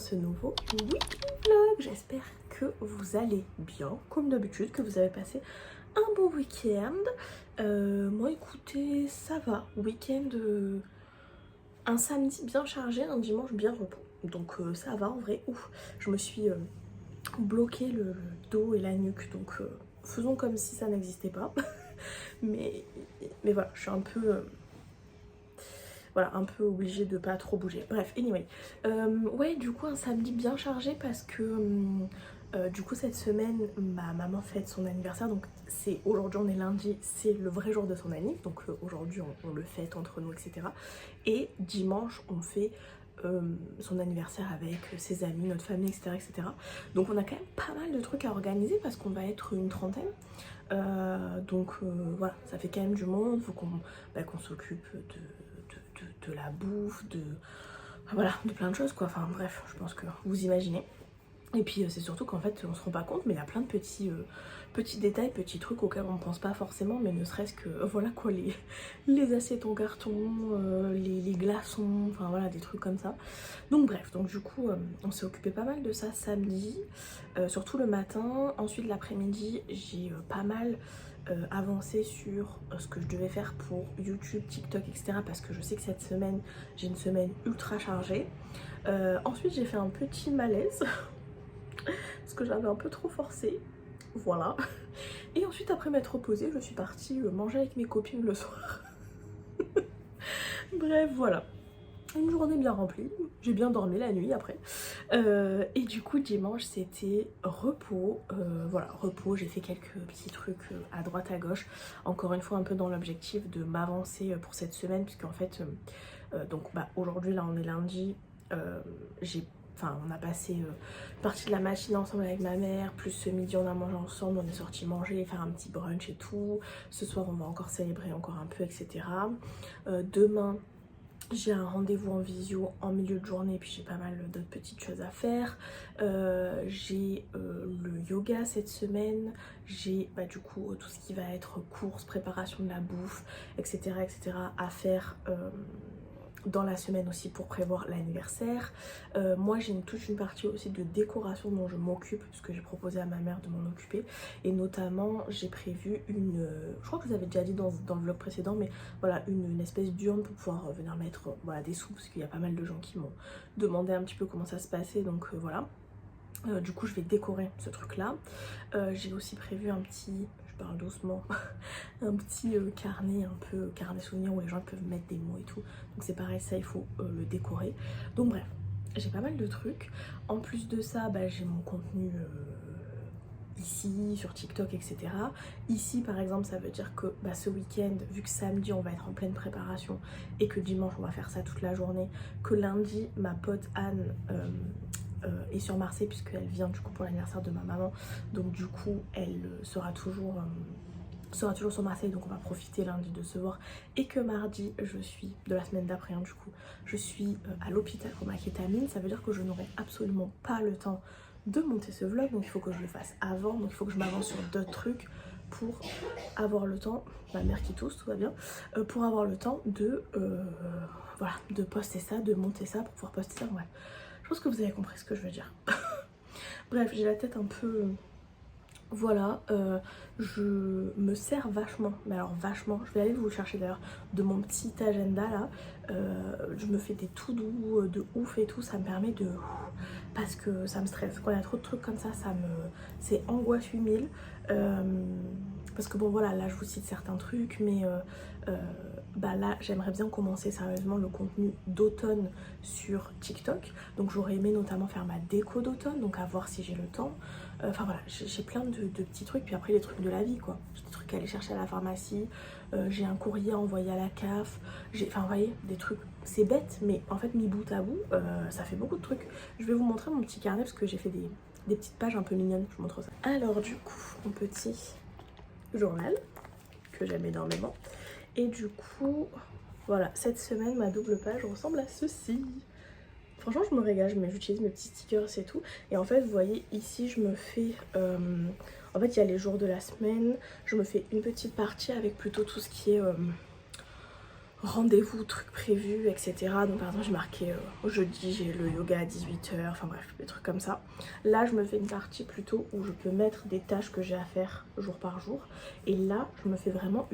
ce nouveau vlog. J'espère que vous allez bien, comme d'habitude, que vous avez passé un bon week-end. Moi écoutez, ça va, week-end, un samedi bien chargé, un dimanche bien repos. Donc ça va en vrai, ouf, je me suis bloqué le dos et la nuque, donc faisons comme si ça n'existait pas. mais voilà, je suis un peu... voilà, un peu obligée de pas trop bouger. Bref, anyway. Ouais, du coup, un samedi bien chargé parce que du coup, cette semaine, ma maman fête son anniversaire. Donc, c'est aujourd'hui, on est lundi, c'est le vrai jour de son anniversaire. Donc, aujourd'hui, on le fête entre nous, etc. Et dimanche, on fait son anniversaire avec ses amis, notre famille, etc., etc. Donc, on a quand même pas mal de trucs à organiser parce qu'on va être une trentaine. Voilà, ça fait quand même du monde. Faut qu'on s'occupe de la bouffe, voilà, de plein de choses quoi. Enfin bref, je pense que vous imaginez. Et puis c'est surtout qu'en fait on se rend pas compte, mais il y a plein de petits détails, petits trucs auxquels on ne pense pas forcément, mais ne serait-ce que voilà quoi, les assiettes en carton, les glaçons, enfin voilà, des trucs comme ça. Donc bref, donc du coup on s'est occupé pas mal de ça samedi, surtout le matin. Ensuite l'après-midi j'ai pas mal avancé sur ce que je devais faire pour YouTube, TikTok, etc. parce que je sais que cette semaine j'ai une semaine ultra chargée. Ensuite j'ai fait un petit malaise parce que j'avais un peu trop forcé, voilà. Et ensuite après m'être reposée, je suis partie manger avec mes copines le soir. Bref, voilà, une journée bien remplie, j'ai bien dormi la nuit après. Et du coup dimanche c'était repos, voilà, repos, j'ai fait quelques petits trucs à droite à gauche, encore une fois un peu dans l'objectif de m'avancer pour cette semaine, puisqu'en fait donc aujourd'hui là on est lundi, on a passé une partie de la matinée ensemble avec ma mère, plus ce midi on a mangé ensemble, on est sorti manger, faire un petit brunch et tout. Ce soir on va encore célébrer encore un peu, etc. Demain j'ai un rendez-vous en visio en milieu de journée, puis j'ai pas mal d'autres petites choses à faire. J'ai le yoga cette semaine, j'ai du coup tout ce qui va être courses, préparation de la bouffe, etc., etc. à faire dans la semaine aussi pour prévoir l'anniversaire. Moi j'ai toute une partie aussi de décoration dont je m'occupe, puisque j'ai proposé à ma mère de m'en occuper, et notamment j'ai prévu je crois que vous avez déjà dit dans le vlog précédent, mais voilà, une espèce d'urne pour pouvoir venir mettre voilà, des sous, parce qu'il y a pas mal de gens qui m'ont demandé un petit peu comment ça se passait, donc voilà. Du coup je vais décorer ce truc là. J'ai aussi prévu un petit, je parle doucement, un petit carnet, un peu carnet souvenir où les gens peuvent mettre des mots et tout. Donc c'est pareil, ça il faut le décorer. Donc bref, j'ai pas mal de trucs. En plus de ça, j'ai mon contenu ici, sur TikTok, etc. Ici par exemple ça veut dire que ce week-end, vu que samedi on va être en pleine préparation et que dimanche on va faire ça toute la journée, que lundi ma pote Anne est sur Marseille, puisqu'elle vient du coup pour l'anniversaire de ma maman, donc du coup elle sera toujours sur Marseille, donc on va profiter lundi de se voir, et que mardi je suis, de la semaine d'après du coup, je suis à l'hôpital pour ma kétamine. Ça veut dire que je n'aurai absolument pas le temps de monter ce vlog, donc il faut que je le fasse avant, donc il faut que je m'avance sur d'autres trucs pour avoir le temps, ma mère qui tousse, tout va bien, pour avoir le temps de voilà, de poster ça, de monter ça pour pouvoir poster ça. Ouais, je pense que vous avez compris ce que je veux dire. Bref, j'ai la tête un peu... Voilà, je me sers vachement, mais alors vachement, je vais aller vous le chercher d'ailleurs, de mon petit agenda là. Je me fais des tout doux de ouf et tout, ça me permet de... parce que ça me stresse. Quand il y a trop de trucs comme ça, c'est angoisse 8000. Parce que bon voilà, là je vous cite certains trucs, mais là j'aimerais bien commencer sérieusement le contenu d'automne sur TikTok. Donc j'aurais aimé notamment faire ma déco d'automne, donc à voir si j'ai le temps. Enfin voilà, j'ai plein de petits trucs, puis après les trucs de la vie quoi. J'ai des trucs à aller chercher à la pharmacie, j'ai un courrier à envoyer à la CAF, enfin vous voyez, des trucs, c'est bête, mais en fait mis bout à bout, ça fait beaucoup de trucs. Je vais vous montrer mon petit carnet parce que j'ai fait des petites pages un peu mignonnes, je vous montre ça. Alors du coup, mon petit journal que j'aime énormément, et du coup voilà, cette semaine ma double page ressemble à ceci. Franchement je me régale, j'utilise mes petits stickers et tout, et en fait vous voyez ici je me fais en fait il y a les jours de la semaine, je me fais une petite partie avec plutôt tout ce qui est rendez-vous, trucs prévus, etc. Donc par exemple j'ai marqué jeudi j'ai le yoga à 18h, enfin bref, des trucs comme ça. Là je me fais une partie plutôt où je peux mettre des tâches que j'ai à faire jour par jour. Et là je me fais vraiment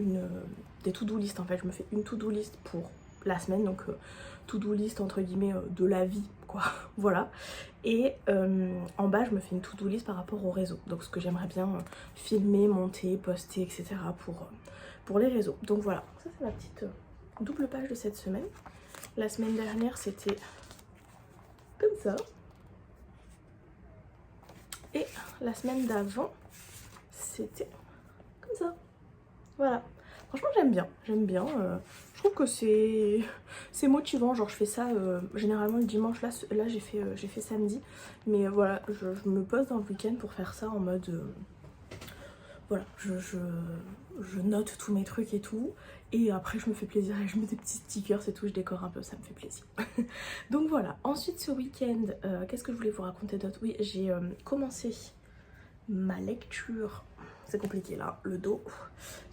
des to-do list en fait. Je me fais une to-do list pour la semaine, donc to-do list entre guillemets de la vie quoi, voilà. Et en bas je me fais une to-do list par rapport au réseau, donc ce que j'aimerais bien filmer, monter, poster, etc. pour les réseaux. Donc voilà, ça c'est ma petite double page de cette semaine. La semaine dernière c'était comme ça. Et la semaine d'avant c'était comme ça. Voilà. Franchement j'aime bien. Je trouve que c'est motivant, genre je fais ça généralement le dimanche, là j'ai fait samedi. Mais voilà, je me pose dans le week-end pour faire ça en mode... voilà, je note tous mes trucs et tout. Et après je me fais plaisir et je mets des petits stickers et tout, je décore un peu, ça me fait plaisir. Donc voilà, ensuite ce week-end, qu'est-ce que je voulais vous raconter d'autre? Oui, j'ai commencé ma lecture, c'est compliqué là, le dos.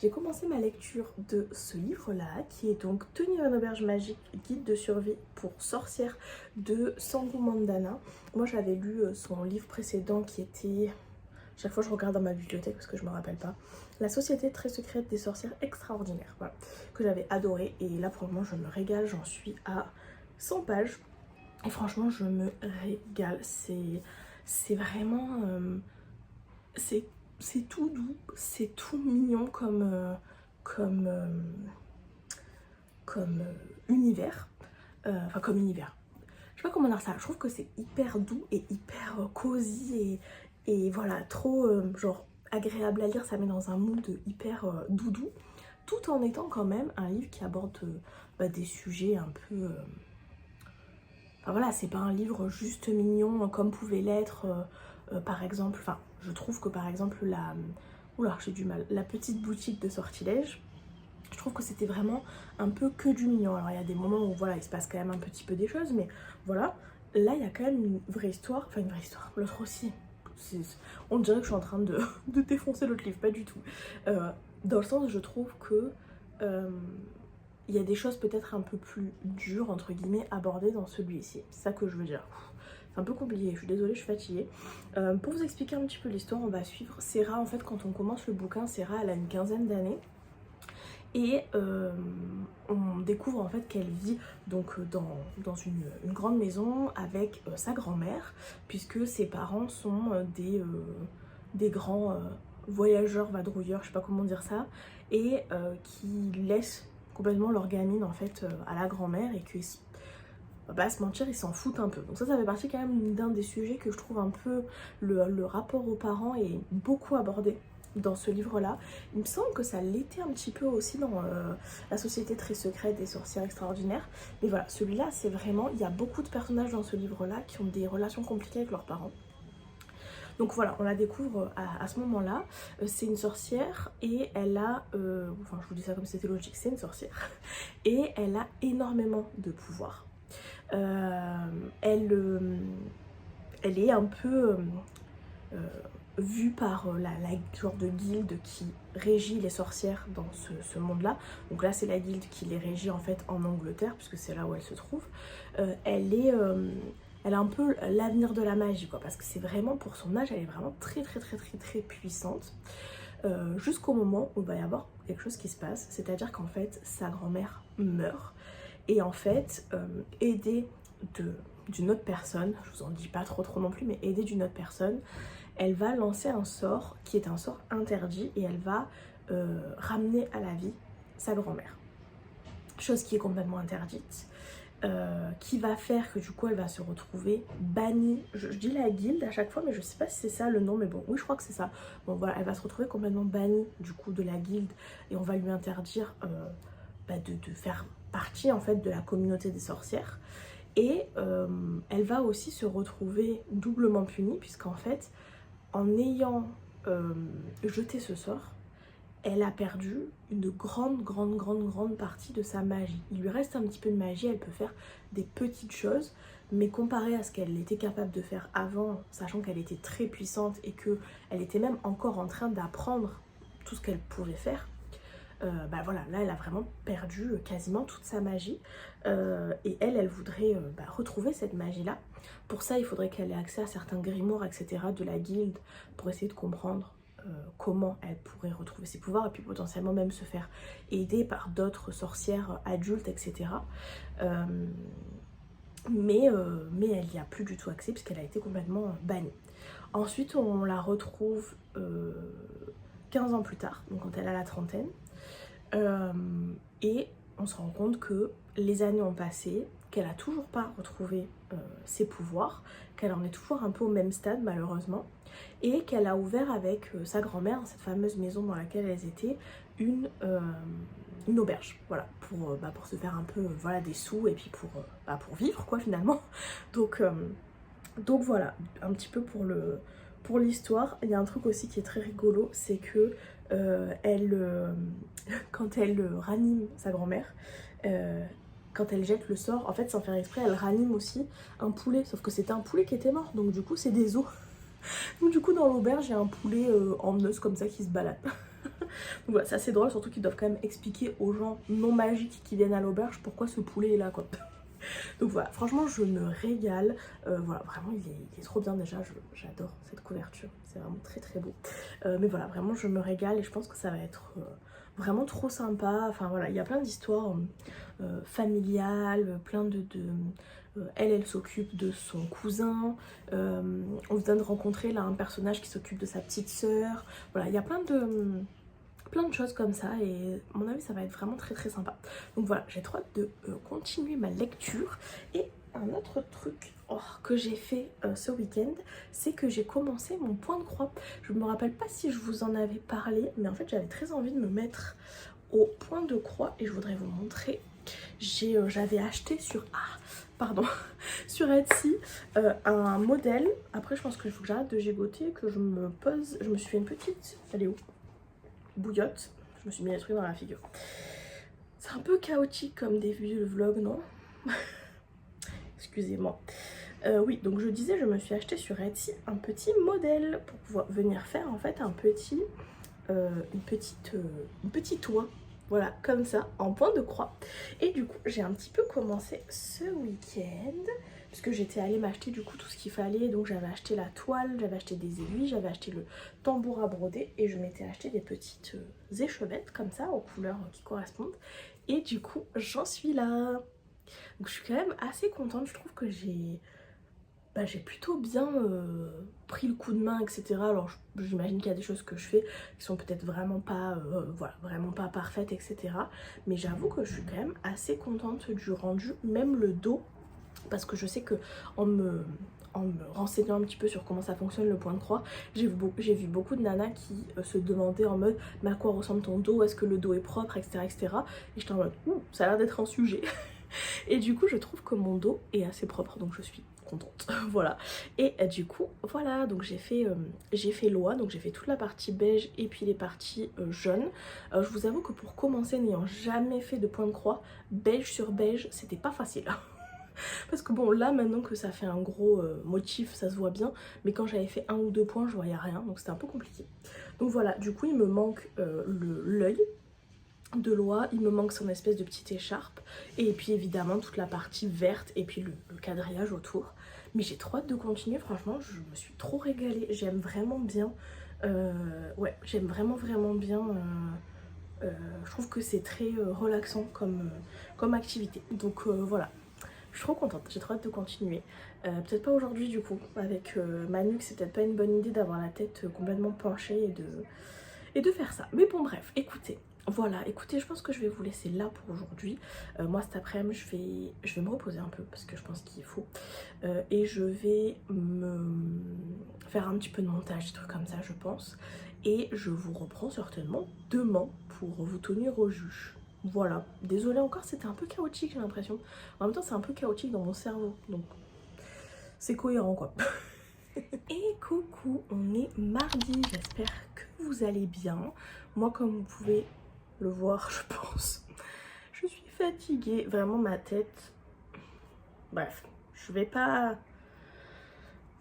J'ai commencé ma lecture de ce livre-là, qui est donc Tenir une auberge magique, guide de survie pour sorcières de Sanghu Mandana. Moi j'avais lu son livre précédent qui était... Chaque fois je regarde dans ma bibliothèque parce que je me rappelle pas. La société très secrète des sorcières extraordinaires, voilà, que j'avais adoré. Et là pour le moment je me régale, j'en suis à 100 pages. Et franchement je me régale, c'est vraiment... c'est tout doux, c'est tout mignon comme univers. Enfin comme univers. Je sais pas comment dire ça, je trouve que c'est hyper doux et hyper cosy et voilà, trop genre agréable à lire, ça met dans un mood hyper doudou, tout en étant quand même un livre qui aborde des sujets un peu... Enfin voilà, c'est pas un livre juste mignon comme pouvait l'être par exemple, enfin je trouve que par exemple la... Oula, j'ai du mal, la petite boutique de sortilèges, je trouve que c'était vraiment un peu que du mignon. Alors il y a des moments où voilà, il se passe quand même un petit peu des choses, mais voilà, là il y a quand même une vraie histoire, enfin une vraie histoire, l'autre aussi. On dirait que je suis en train de défoncer l'autre livre, pas du tout. Dans le sens, je trouve que il y a des choses peut-être un peu plus dures, entre guillemets, abordées dans celui-ci. C'est ça que je veux dire. C'est un peu compliqué, je suis désolée, je suis fatiguée. Pour vous expliquer un petit peu l'histoire, on va suivre Sera. En fait, quand on commence le bouquin, Sera, elle a une quinzaine d'années. Et on découvre en fait qu'elle vit donc dans une grande maison avec sa grand-mère, puisque ses parents sont des grands voyageurs, vadrouilleurs, je sais pas comment dire ça, et qui laissent complètement leur gamine en fait à la grand-mère, et qu'ils on va pas se mentir, ils s'en foutent un peu. Donc ça fait partie quand même d'un des sujets que je trouve un peu le rapport aux parents est beaucoup abordé dans ce livre-là. Il me semble que ça l'était un petit peu aussi dans La société très secrète des sorcières extraordinaires. Mais voilà, celui-là, c'est vraiment... Il y a beaucoup de personnages dans ce livre-là qui ont des relations compliquées avec leurs parents. Donc voilà, on la découvre à ce moment-là. C'est une sorcière et elle a... enfin, je vous dis ça comme si c'était logique, c'est une sorcière. Et elle a énormément de pouvoir. Elle est un peu... vue par la genre de guilde qui régit les sorcières dans ce monde-là. Donc là, c'est la guilde qui les régit en fait en Angleterre, puisque c'est là où elle se trouve. Elle a un peu l'avenir de la magie, quoi, parce que c'est vraiment, pour son âge, elle est vraiment très puissante. Jusqu'au moment où il va y avoir quelque chose qui se passe, c'est-à-dire qu'en fait, sa grand-mère meurt. Et en fait, aidée d'une autre personne, je vous en dis pas trop non plus, mais aidée d'une autre personne, elle va lancer un sort qui est un sort interdit et elle va ramener à la vie sa grand-mère. Chose qui est complètement interdite, qui va faire que du coup elle va se retrouver bannie. Je dis la guilde à chaque fois, mais je sais pas si c'est ça le nom, mais bon, oui je crois que c'est ça. Bon voilà, elle va se retrouver complètement bannie du coup de la guilde et on va lui interdire de faire partie en fait de la communauté des sorcières. Et elle va aussi se retrouver doublement punie, puisqu'en fait, en ayant jeté ce sort, elle a perdu une grande partie de sa magie. Il lui reste un petit peu de magie, elle peut faire des petites choses, mais comparé à ce qu'elle était capable de faire avant, sachant qu'elle était très puissante et qu'elle était même encore en train d'apprendre tout ce qu'elle pouvait faire, bah voilà, là elle a vraiment perdu quasiment toute sa magie. Et elle voudrait retrouver cette magie-là. Pour ça, il faudrait qu'elle ait accès à certains grimoires, etc. de la guilde pour essayer de comprendre comment elle pourrait retrouver ses pouvoirs et puis potentiellement même se faire aider par d'autres sorcières adultes, etc. Mais elle n'y a plus du tout accès puisqu'elle a été complètement bannie. Ensuite, on la retrouve 15 ans plus tard, donc quand elle a la trentaine. Et on se rend compte que les années ont passé, qu'elle n'a toujours pas retrouvé ses pouvoirs, qu'elle en est toujours un peu au même stade malheureusement, et qu'elle a ouvert avec sa grand-mère, cette fameuse maison dans laquelle elles étaient, une auberge, voilà, pour se faire un peu voilà, des sous et puis pour vivre quoi finalement. Donc voilà, un petit peu pour l'histoire. Il y a un truc aussi qui est très rigolo, c'est que quand elle ranime sa grand-mère, quand elle jette le sort, en fait sans faire exprès, elle ranime aussi un poulet, sauf que c'était un poulet qui était mort, donc du coup c'est des os. Donc du coup dans l'auberge il y a un poulet en os comme ça qui se balade. Donc voilà, c'est assez drôle, surtout qu'ils doivent quand même expliquer aux gens non magiques qui viennent à l'auberge pourquoi ce poulet est là quoi. Donc voilà, franchement je me régale, voilà, vraiment il est trop bien déjà, j'adore cette couverture, c'est vraiment très très beau. Mais voilà, vraiment je me régale et je pense que ça va être vraiment trop sympa. Enfin voilà, il y a plein d'histoires familiales, plein elle s'occupe de son cousin, on vient de rencontrer là un personnage qui s'occupe de sa petite sœur, voilà, il y a plein de choses comme ça et à mon avis ça va être vraiment très très sympa. Donc voilà, j'ai trop hâte de continuer ma lecture. Et un autre truc que j'ai fait ce week-end, c'est que j'ai commencé mon point de croix. Je me rappelle pas si je vous en avais parlé, mais en fait j'avais très envie de me mettre au point de croix et je voudrais vous montrer. J'avais acheté sur sur Etsy un modèle. Après je pense qu'il faut que j'arrête de gigoter, que je me pose. Je me suis fait une petite, elle est où, bouillotte, je me suis mis les trucs dans la figure. C'est un peu chaotique comme début de vlog, non? Excusez-moi. Oui, donc je disais, je me suis acheté sur Etsy un petit modèle pour pouvoir venir faire en fait une petite oie. Voilà, comme ça, en point de croix. Et du coup, j'ai un petit peu commencé ce week-end, puisque j'étais allée m'acheter du coup tout ce qu'il fallait. Donc j'avais acheté la toile, j'avais acheté des aiguilles, j'avais acheté le tambour à broder et je m'étais acheté des petites échevettes comme ça, aux couleurs qui correspondent. Et du coup, j'en suis là. Donc je suis quand même assez contente, je trouve que j'ai plutôt bien pris le coup de main, etc. Alors j'imagine qu'il y a des choses que je fais qui sont peut-être vraiment pas, voilà, vraiment pas parfaites, etc. Mais j'avoue que je suis quand même assez contente du rendu, même le dos, parce que je sais que en me renseignant un petit peu sur comment ça fonctionne le point de croix, j'ai vu beaucoup de nanas qui se demandaient en mode mais à quoi ressemble ton dos, est-ce que le dos est propre, etc. etc. Et j'étais en mode ça a l'air d'être un sujet. Et du coup je trouve que mon dos est assez propre, donc je suis contente. Voilà. Et du coup voilà, donc j'ai fait l'oie, donc j'ai fait toute la partie beige et puis les parties jaunes. Je vous avoue que pour commencer, n'ayant jamais fait de point de croix, beige sur beige, c'était pas facile. Parce que bon, là maintenant que ça fait un gros motif, ça se voit bien, mais quand j'avais fait un ou deux points je voyais rien, donc c'était un peu compliqué. Donc voilà, du coup il me manque l'œil de l'oie, il me manque son espèce de petite écharpe et puis évidemment toute la partie verte et puis le quadrillage autour. Mais j'ai trop hâte de continuer, franchement je me suis trop régalée, j'aime vraiment bien, ouais j'aime vraiment bien, je trouve que c'est très relaxant comme activité. Donc voilà, je suis trop contente, j'ai trop hâte de continuer. Peut-être pas aujourd'hui du coup, avec ma nuque c'est peut-être pas une bonne idée d'avoir la tête complètement penchée et de faire ça. Mais bon bref, écoutez. Voilà, écoutez, je pense que je vais vous laisser là pour aujourd'hui. Moi cet après-midi je vais me reposer un peu parce que je pense qu'il faut. Et je vais me faire un petit peu de montage, des trucs comme ça je pense. Et je vous reprends certainement demain pour vous tenir au jus. Voilà, désolée encore, c'était un peu chaotique j'ai l'impression. En même temps c'est un peu chaotique dans mon cerveau, donc c'est cohérent quoi. Et coucou, on est mardi, j'espère que vous allez bien. Moi comme vous pouvez le voir je pense, je suis fatiguée, vraiment ma tête. Bref, je vais pas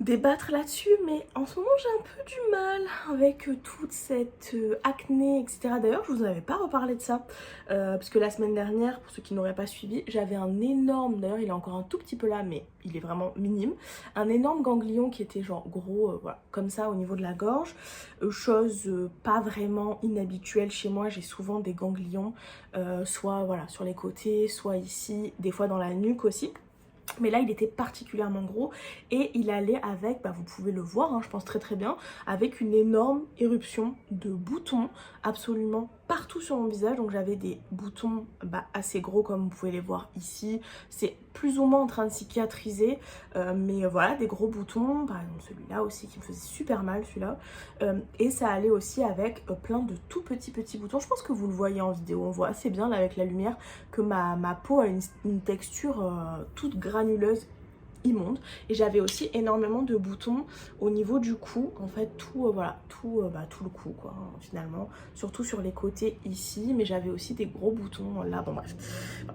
débattre là-dessus, mais en ce moment j'ai un peu du mal avec toute cette acné, etc. D'ailleurs, je vous en avais pas reparlé de ça, parce que la semaine dernière, pour ceux qui n'auraient pas suivi, j'avais un énorme, d'ailleurs il est encore un tout petit peu là, mais il est vraiment minime, un énorme ganglion qui était genre gros, voilà, comme ça au niveau de la gorge, chose pas vraiment inhabituelle chez moi. J'ai souvent des ganglions, soit voilà sur les côtés, soit ici, des fois dans la nuque aussi. Mais là il était particulièrement gros et il allait avec, bah vous pouvez le voir, hein, je pense très très bien, avec une énorme éruption de boutons absolument partout sur mon visage. Donc j'avais des boutons assez gros comme vous pouvez les voir ici, c'est plus ou moins en train de cicatriser, mais voilà, des gros boutons, par exemple celui-là aussi qui me faisait super mal celui-là, et ça allait aussi avec plein de tout petits boutons. Je pense que vous le voyez en vidéo, on voit assez bien là avec la lumière que ma peau a une texture toute granuleuse, immonde. Et j'avais aussi énormément de boutons au niveau du cou, en fait tout voilà, tout le cou quoi, hein, finalement, surtout sur les côtés ici, mais j'avais aussi des gros boutons là, bon bref,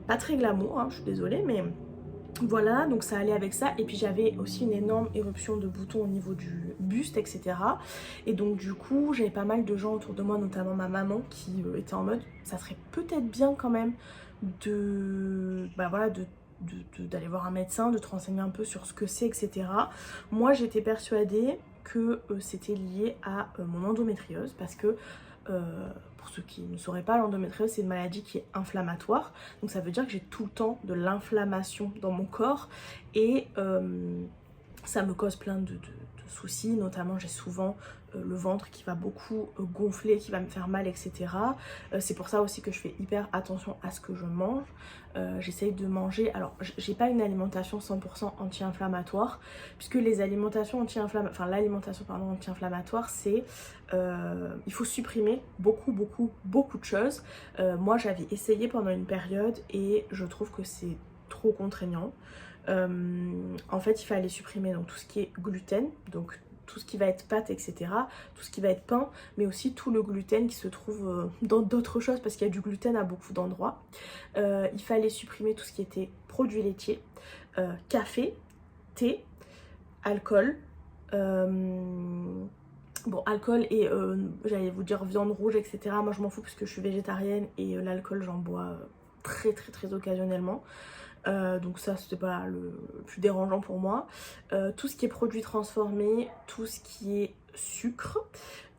pas très glamour, hein, je suis désolée, mais voilà, donc ça allait avec ça. Et puis j'avais aussi une énorme éruption de boutons au niveau du buste, etc. Et donc du coup j'avais pas mal de gens autour de moi, notamment ma maman, qui était en mode ça serait peut-être bien quand même de voilà, d'aller voir un médecin, de te renseigner un peu sur ce que c'est, etc. Moi j'étais persuadée que c'était lié à mon endométriose, parce que pour ceux qui ne sauraient pas, l'endométriose c'est une maladie qui est inflammatoire, donc ça veut dire que j'ai tout le temps de l'inflammation dans mon corps, et ça me cause plein de soucis, notamment j'ai souvent le ventre qui va beaucoup gonfler, qui va me faire mal, etc. C'est pour ça aussi que je fais hyper attention à ce que je mange. J'essaye de manger, alors j'ai pas une alimentation 100% anti-inflammatoire, puisque les alimentations anti-inflammatoires, enfin l'alimentation pardon anti-inflammatoire, c'est il faut supprimer beaucoup de choses. Moi j'avais essayé pendant une période et je trouve que c'est trop contraignant. En fait il fallait supprimer donc tout ce qui est gluten, donc tout ce qui va être pâte, etc. Tout ce qui va être pain, mais aussi tout le gluten qui se trouve dans d'autres choses, parce qu'il y a du gluten à beaucoup d'endroits. Il fallait supprimer tout ce qui était produits laitiers, café, thé, alcool. Bon, alcool et j'allais vous dire viande rouge, etc. Moi je m'en fous parce que je suis végétarienne, et l'alcool j'en bois très occasionnellement. Donc ça c'était pas le plus dérangeant pour moi. Tout ce qui est produits transformés, tout ce qui est sucre,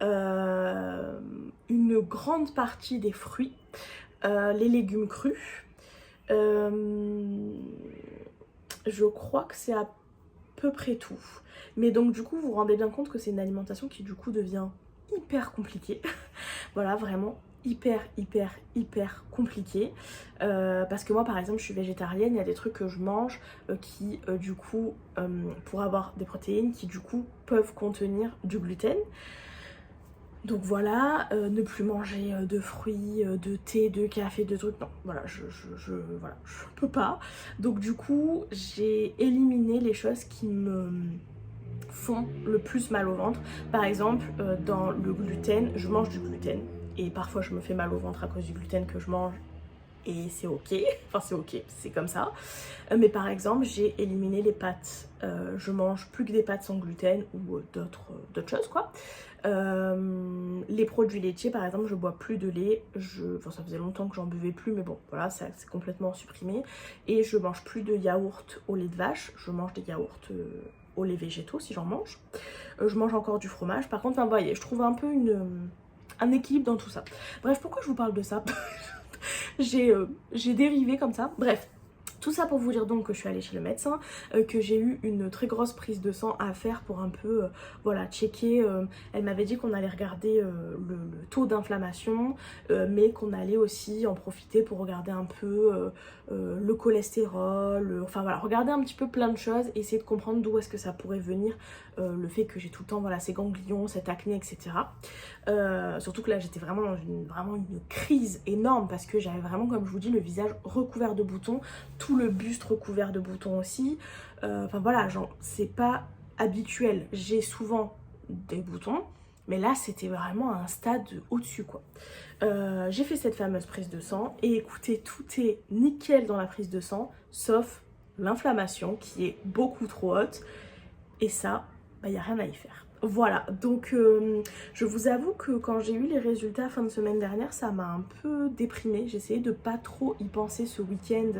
une grande partie des fruits, les légumes crus. Je crois que c'est à peu près tout. Mais donc du coup vous vous rendez bien compte que c'est une alimentation qui du coup devient hyper compliquée. Voilà, vraiment hyper compliqué, parce que moi par exemple je suis végétarienne, il y a des trucs que je mange qui du coup pour avoir des protéines qui du coup peuvent contenir du gluten. Donc voilà, ne plus manger de fruits, de thé, de café, de trucs, non, voilà, voilà, je peux pas. Donc du coup j'ai éliminé les choses qui me font le plus mal au ventre. Par exemple dans le gluten, je mange du gluten et parfois je me fais mal au ventre à cause du gluten que je mange, et c'est ok, enfin c'est ok, c'est comme ça. Mais par exemple j'ai éliminé les pâtes, je mange plus que des pâtes sans gluten ou d'autres choses quoi. Les produits laitiers par exemple, je bois plus de lait, enfin ça faisait longtemps que j'en buvais plus, mais bon voilà, ça c'est complètement supprimé. Et je mange plus de yaourt au lait de vache, je mange des yaourts au lait végétaux si j'en mange. Je mange encore du fromage, par contre, enfin, vous voyez, je trouve un peu un équilibre dans tout ça. Bref, pourquoi je vous parle de ça? J'ai dérivé comme ça, bref. Tout ça pour vous dire donc que je suis allée chez le médecin, que j'ai eu une très grosse prise de sang à faire pour un peu voilà, checker. Elle m'avait dit qu'on allait regarder le taux d'inflammation, mais qu'on allait aussi en profiter pour regarder un peu le cholestérol, enfin voilà, regarder un petit peu plein de choses, essayer de comprendre d'où est-ce que ça pourrait venir, le fait que j'ai tout le temps voilà, ces ganglions, cette acné, etc. Surtout que là j'étais vraiment dans une crise énorme, parce que j'avais vraiment, comme je vous dis, le visage recouvert de boutons, tout le buste recouvert de boutons aussi. Enfin voilà, genre c'est pas habituel, j'ai souvent des boutons, mais là c'était vraiment à un stade au-dessus quoi. J'ai fait cette fameuse prise de sang et écoutez, tout est nickel dans la prise de sang, sauf l'inflammation qui est beaucoup trop haute. Et ça, bah, y a rien à y faire. Voilà, donc je vous avoue que quand j'ai eu les résultats fin de semaine dernière, ça m'a un peu déprimée. J'ai essayé de pas trop y penser ce week-end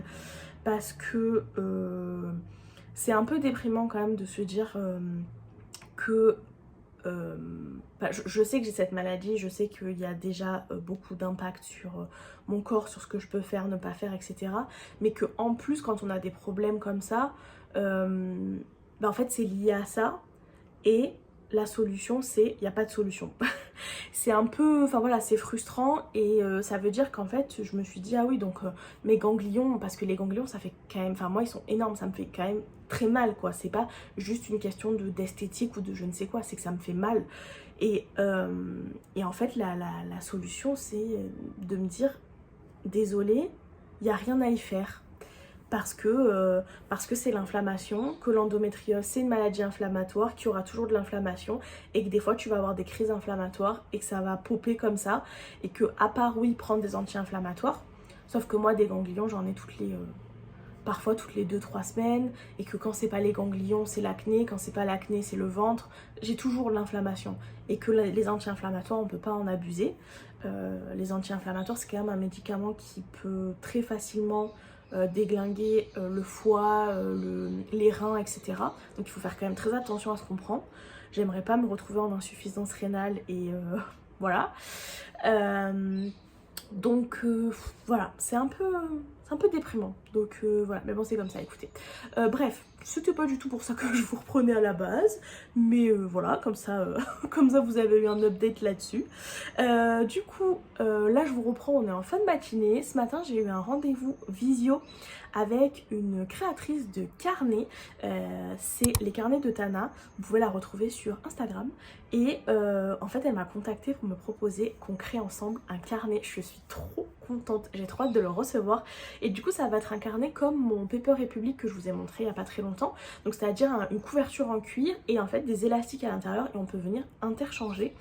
parce que c'est un peu déprimant quand même de se dire que bah, je sais que j'ai cette maladie, je sais qu'il y a déjà beaucoup d'impact sur mon corps, sur ce que je peux faire, ne pas faire, etc. Mais que en plus, quand on a des problèmes comme ça, bah, en fait c'est lié à ça. Et la solution, c'est il n'y a pas de solution. C'est un peu, enfin voilà, c'est frustrant et ça veut dire qu'en fait, je me suis dit, ah oui, donc mes ganglions, parce que les ganglions, ça fait quand même, enfin moi, ils sont énormes, ça me fait quand même très mal, quoi. C'est pas juste une question d'esthétique ou de je ne sais quoi, c'est que ça me fait mal. Et, en fait, la solution, c'est de me dire, désolé, il n'y a rien à y faire parce que c'est l'inflammation, que l'endométriose c'est une maladie inflammatoire, qu'il y aura toujours de l'inflammation et que des fois tu vas avoir des crises inflammatoires et que ça va popper comme ça et que à part oui prendre des anti-inflammatoires, sauf que moi des ganglions j'en ai parfois toutes les 2-3 semaines et que quand c'est pas les ganglions c'est l'acné, quand c'est pas l'acné c'est le ventre, j'ai toujours l'inflammation et que les anti-inflammatoires on peut pas en abuser. Les anti-inflammatoires c'est quand même un médicament qui peut très facilement déglinguer le foie, les reins, etc. Donc il faut faire quand même très attention à ce qu'on prend. J'aimerais pas me retrouver en insuffisance rénale et voilà. Donc voilà, c'est un peu déprimant. Donc voilà, mais bon c'est comme ça, écoutez. Bref, c'était pas du tout pour ça que je vous reprenais à la base. Mais voilà, comme ça, comme ça vous avez eu un update là-dessus. Du coup, là je vous reprends, on est en fin de matinée. Ce matin j'ai eu un rendez-vous visio avec une créatrice de carnets. C'est les carnets de Tana. Vous pouvez la retrouver sur Instagram. Et en fait elle m'a contactée pour me proposer qu'on crée ensemble un carnet. Je suis trop contente, j'ai trop hâte de le recevoir. Et du coup ça va être un carnet comme mon Paper Republic que je vous ai montré il n'y a pas très longtemps. Donc c'est à dire une couverture en cuir et en fait des élastiques à l'intérieur et on peut venir interchanger.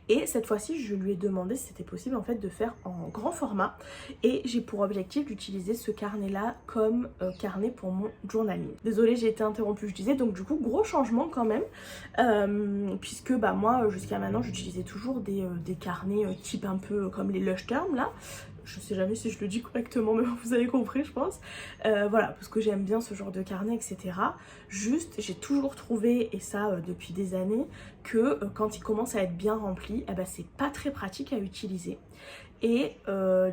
Et cette fois-ci, je lui ai demandé si c'était possible en fait de faire en grand format. Et j'ai pour objectif d'utiliser ce carnet-là comme carnet pour mon journaling. Désolée, j'ai été interrompue, je disais. Donc du coup, gros changement quand même. Puisque bah moi, jusqu'à maintenant, j'utilisais toujours des carnets type un peu comme les Lush Term là. Je sais jamais si je le dis correctement, mais vous avez compris, je pense. Voilà, parce que j'aime bien ce genre de carnet, etc. Juste, j'ai toujours trouvé, et ça depuis des années, que quand il commence à être bien rempli, eh ben, c'est pas très pratique à utiliser. Et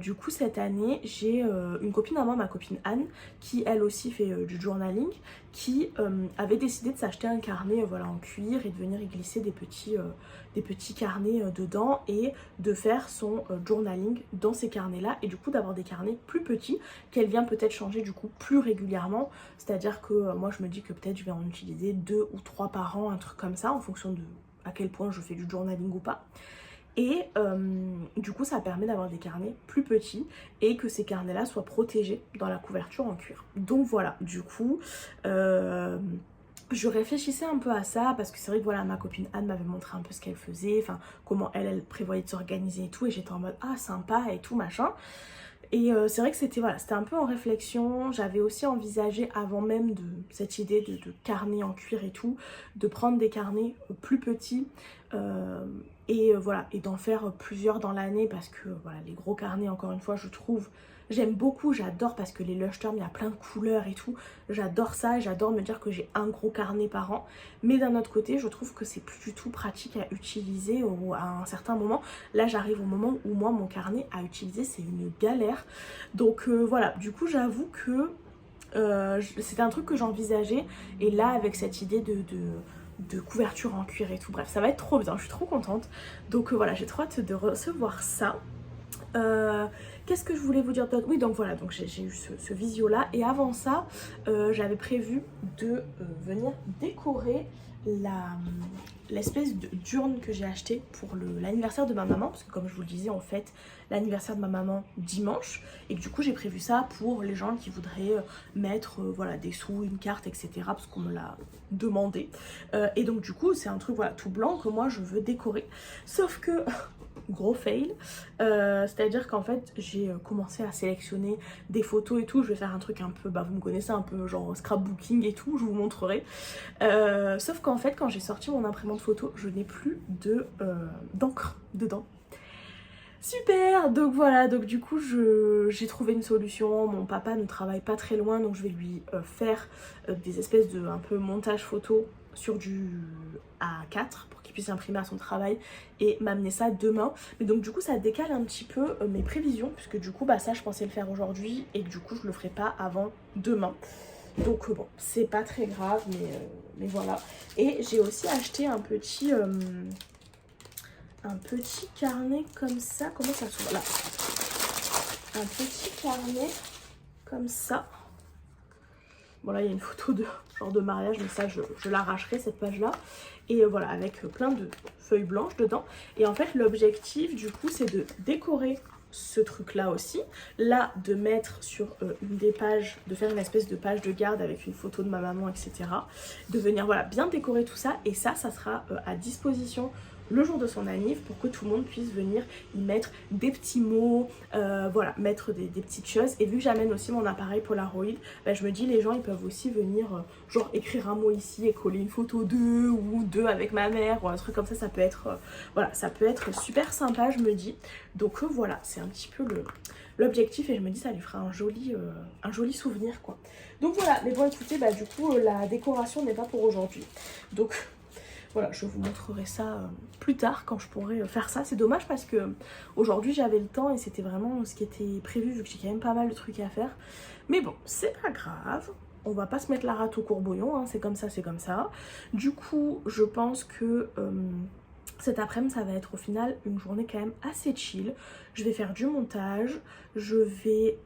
du coup cette année j'ai une copine à moi, ma copine Anne, qui elle aussi fait du journaling, qui avait décidé de s'acheter un carnet voilà, en cuir et de venir y glisser des petits carnets dedans et de faire son journaling dans ces carnets là et du coup d'avoir des carnets plus petits qu'elle vient peut-être changer du coup plus régulièrement. C'est à dire que moi je me dis que peut-être je vais en utiliser 2 ou 3 par an, un truc comme ça en fonction de à quel point je fais du journaling ou pas. Et du coup ça permet d'avoir des carnets plus petits et que ces carnets là soient protégés dans la couverture en cuir. Donc voilà, du coup je réfléchissais un peu à ça parce que c'est vrai que voilà ma copine Anne m'avait montré un peu ce qu'elle faisait, enfin comment elle prévoyait de s'organiser et tout, et j'étais en mode ah sympa et tout machin. Et c'est vrai que c'était voilà, c'était un peu en réflexion. J'avais aussi envisagé avant même de cette idée de carnet en cuir et tout, de prendre des carnets plus petits et voilà, et d'en faire plusieurs dans l'année parce que voilà, les gros carnets encore une fois je trouve, j'aime beaucoup, j'adore parce que les Lush Term il y a plein de couleurs et tout, j'adore ça et j'adore me dire que j'ai un gros carnet par an. Mais d'un autre côté je trouve que c'est plus du tout pratique à utiliser à un certain moment. Là j'arrive au moment où moi mon carnet à utiliser c'est une galère. Donc voilà, du coup j'avoue que c'était un truc que j'envisageais et là avec cette idée de couverture en cuir et tout, bref ça va être trop bien, je suis trop contente. Donc voilà, j'ai trop hâte de recevoir ça. Qu'est-ce que je voulais vous dire d'autre? Oui donc voilà, donc j'ai eu ce visio là et avant ça j'avais prévu de venir décorer l'espèce d'urne que j'ai acheté pour l'anniversaire de ma maman, parce que comme je vous le disais on fête l'anniversaire de ma maman dimanche et que du coup j'ai prévu ça pour les gens qui voudraient mettre voilà, des sous, une carte, etc. parce qu'on me l'a demandé et donc du coup c'est un truc voilà tout blanc que moi je veux décorer, sauf que gros fail. C'est à dire qu'en fait j'ai commencé à sélectionner des photos et tout. Je vais faire un truc un peu, bah vous me connaissez, un peu genre scrapbooking et tout, je vous montrerai. Sauf qu'en fait quand j'ai sorti mon imprimante photo, je n'ai plus d'encre dedans. Super, donc voilà, donc du coup j'ai trouvé une solution. Mon papa ne travaille pas très loin, donc je vais lui faire des espèces de un peu montage photo sur du A4 pour qu'il puisse imprimer à son travail et m'amener ça demain. Mais donc du coup ça décale un petit peu mes prévisions, puisque du coup bah ça je pensais le faire aujourd'hui et que du coup je le ferai pas avant demain. Donc bon, c'est pas très grave, mais voilà. Et j'ai aussi acheté un petit carnet comme ça. Comment ça s'ouvre là? Un petit carnet comme ça. Bon là il y a une photo de genre de mariage, mais ça je l'arracherai cette page là. Et voilà, avec plein de feuilles blanches dedans. Et en fait l'objectif du coup c'est de décorer ce truc là aussi. Là de mettre sur une des pages, de faire une espèce de page de garde avec une photo de ma maman, etc. De venir voilà bien décorer tout ça. Et ça sera à disposition le jour de son anniv pour que tout le monde puisse venir y mettre des petits mots, voilà, mettre des petites choses. Et vu que j'amène aussi mon appareil Polaroid, bah, je me dis les gens ils peuvent aussi venir genre écrire un mot ici et coller une photo d'eux ou d'eux avec ma mère ou un truc comme ça. Ça peut être voilà, ça peut être super sympa, je me dis. Donc voilà, c'est un petit peu l'objectif et je me dis ça lui fera un joli souvenir quoi. Donc voilà, mais bon écoutez, bah du coup la décoration n'est pas pour aujourd'hui. Donc voilà, je vous montrerai ça plus tard quand je pourrai faire ça. C'est dommage parce que aujourd'hui j'avais le temps et c'était vraiment ce qui était prévu vu que j'ai quand même pas mal de trucs à faire. Mais bon, c'est pas grave. On va pas se mettre la rate au courbouillon, hein. C'est comme ça, c'est comme ça. Du coup, je pense que cet après-midi, ça va être au final une journée quand même assez chill. Je vais faire du montage. Je vais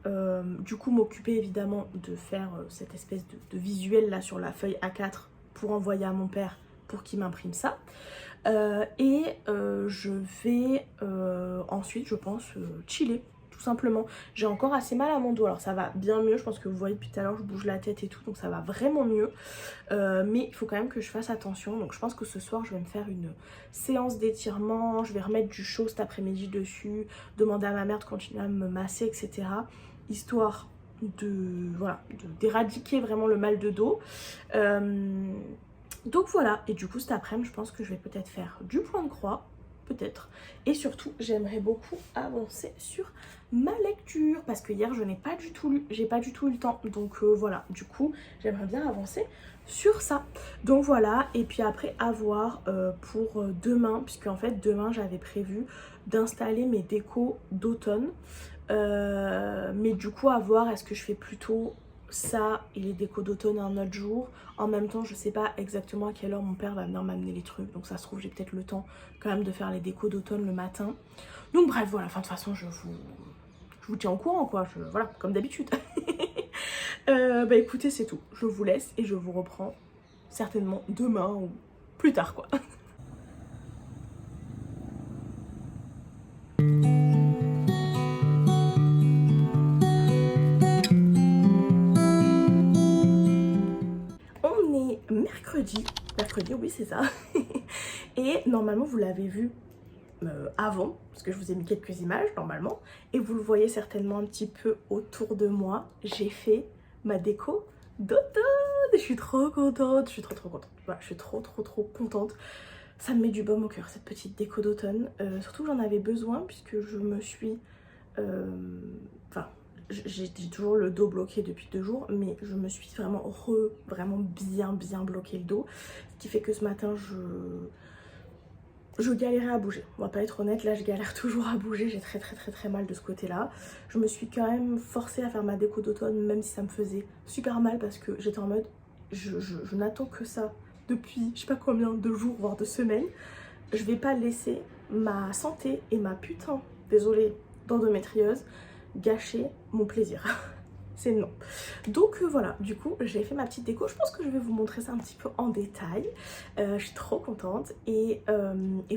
du coup m'occuper évidemment de faire cette espèce de visuel là sur la feuille A4 pour envoyer à mon père pour qu'il m'imprime ça. Je vais ensuite, je pense, chiller. Tout simplement, j'ai encore assez mal à mon dos, alors ça va bien mieux, je pense que vous voyez depuis tout à l'heure je bouge la tête et tout, donc ça va vraiment mieux, mais il faut quand même que je fasse attention. Donc je pense que ce soir je vais me faire une séance d'étirement, je vais remettre du chaud cet après-midi dessus, demander à ma mère de continuer à me masser, etc., histoire d'éradiquer vraiment le mal de dos. Donc voilà, et du coup cet après-midi je pense que je vais peut-être faire du point de croix, peut-être, et surtout j'aimerais beaucoup avancer sur ma lecture parce que hier je n'ai pas du tout lu, j'ai pas du tout eu le temps, donc voilà, du coup j'aimerais bien avancer sur ça. Donc voilà, et puis après à voir pour demain, puisque en fait demain j'avais prévu d'installer mes décos d'automne, mais du coup à voir, est-ce que je fais plutôt ça et les décos d'automne un autre jour. En même temps je sais pas exactement à quelle heure mon père va venir m'amener les trucs, donc ça se trouve j'ai peut-être le temps quand même de faire les décos d'automne le matin. Donc bref voilà, enfin de toute façon je vous tiens au courant quoi, voilà, comme d'habitude. Bah écoutez, c'est tout, je vous laisse et je vous reprends certainement demain ou plus tard quoi. On est mercredi, oui c'est ça. Et normalement vous l'avez vu avant, parce que je vous ai mis quelques images normalement, et vous le voyez certainement un petit peu autour de moi, j'ai fait ma déco d'automne. Je suis trop contente, je suis trop contente. Voilà, je suis trop contente. Ça me met du baume au cœur cette petite déco d'automne. Surtout que j'en avais besoin puisque je me suis... Enfin, j'ai toujours le dos bloqué depuis 2 jours, mais je me suis vraiment bien bloqué le dos. Ce qui fait que ce matin, je galérais à bouger. On va pas être honnête, là je galère toujours à bouger, j'ai très mal de ce côté-là. Je me suis quand même forcée à faire ma déco d'automne, même si ça me faisait super mal parce que j'étais en mode, je n'attends que ça depuis je sais pas combien de jours, voire de semaines. Je vais pas laisser ma santé et ma putain, désolée, d'endométriose gâcher mon plaisir. C'est non. Donc voilà, du coup j'ai fait ma petite déco. Je pense que je vais vous montrer ça un petit peu en détail. Je suis trop contente et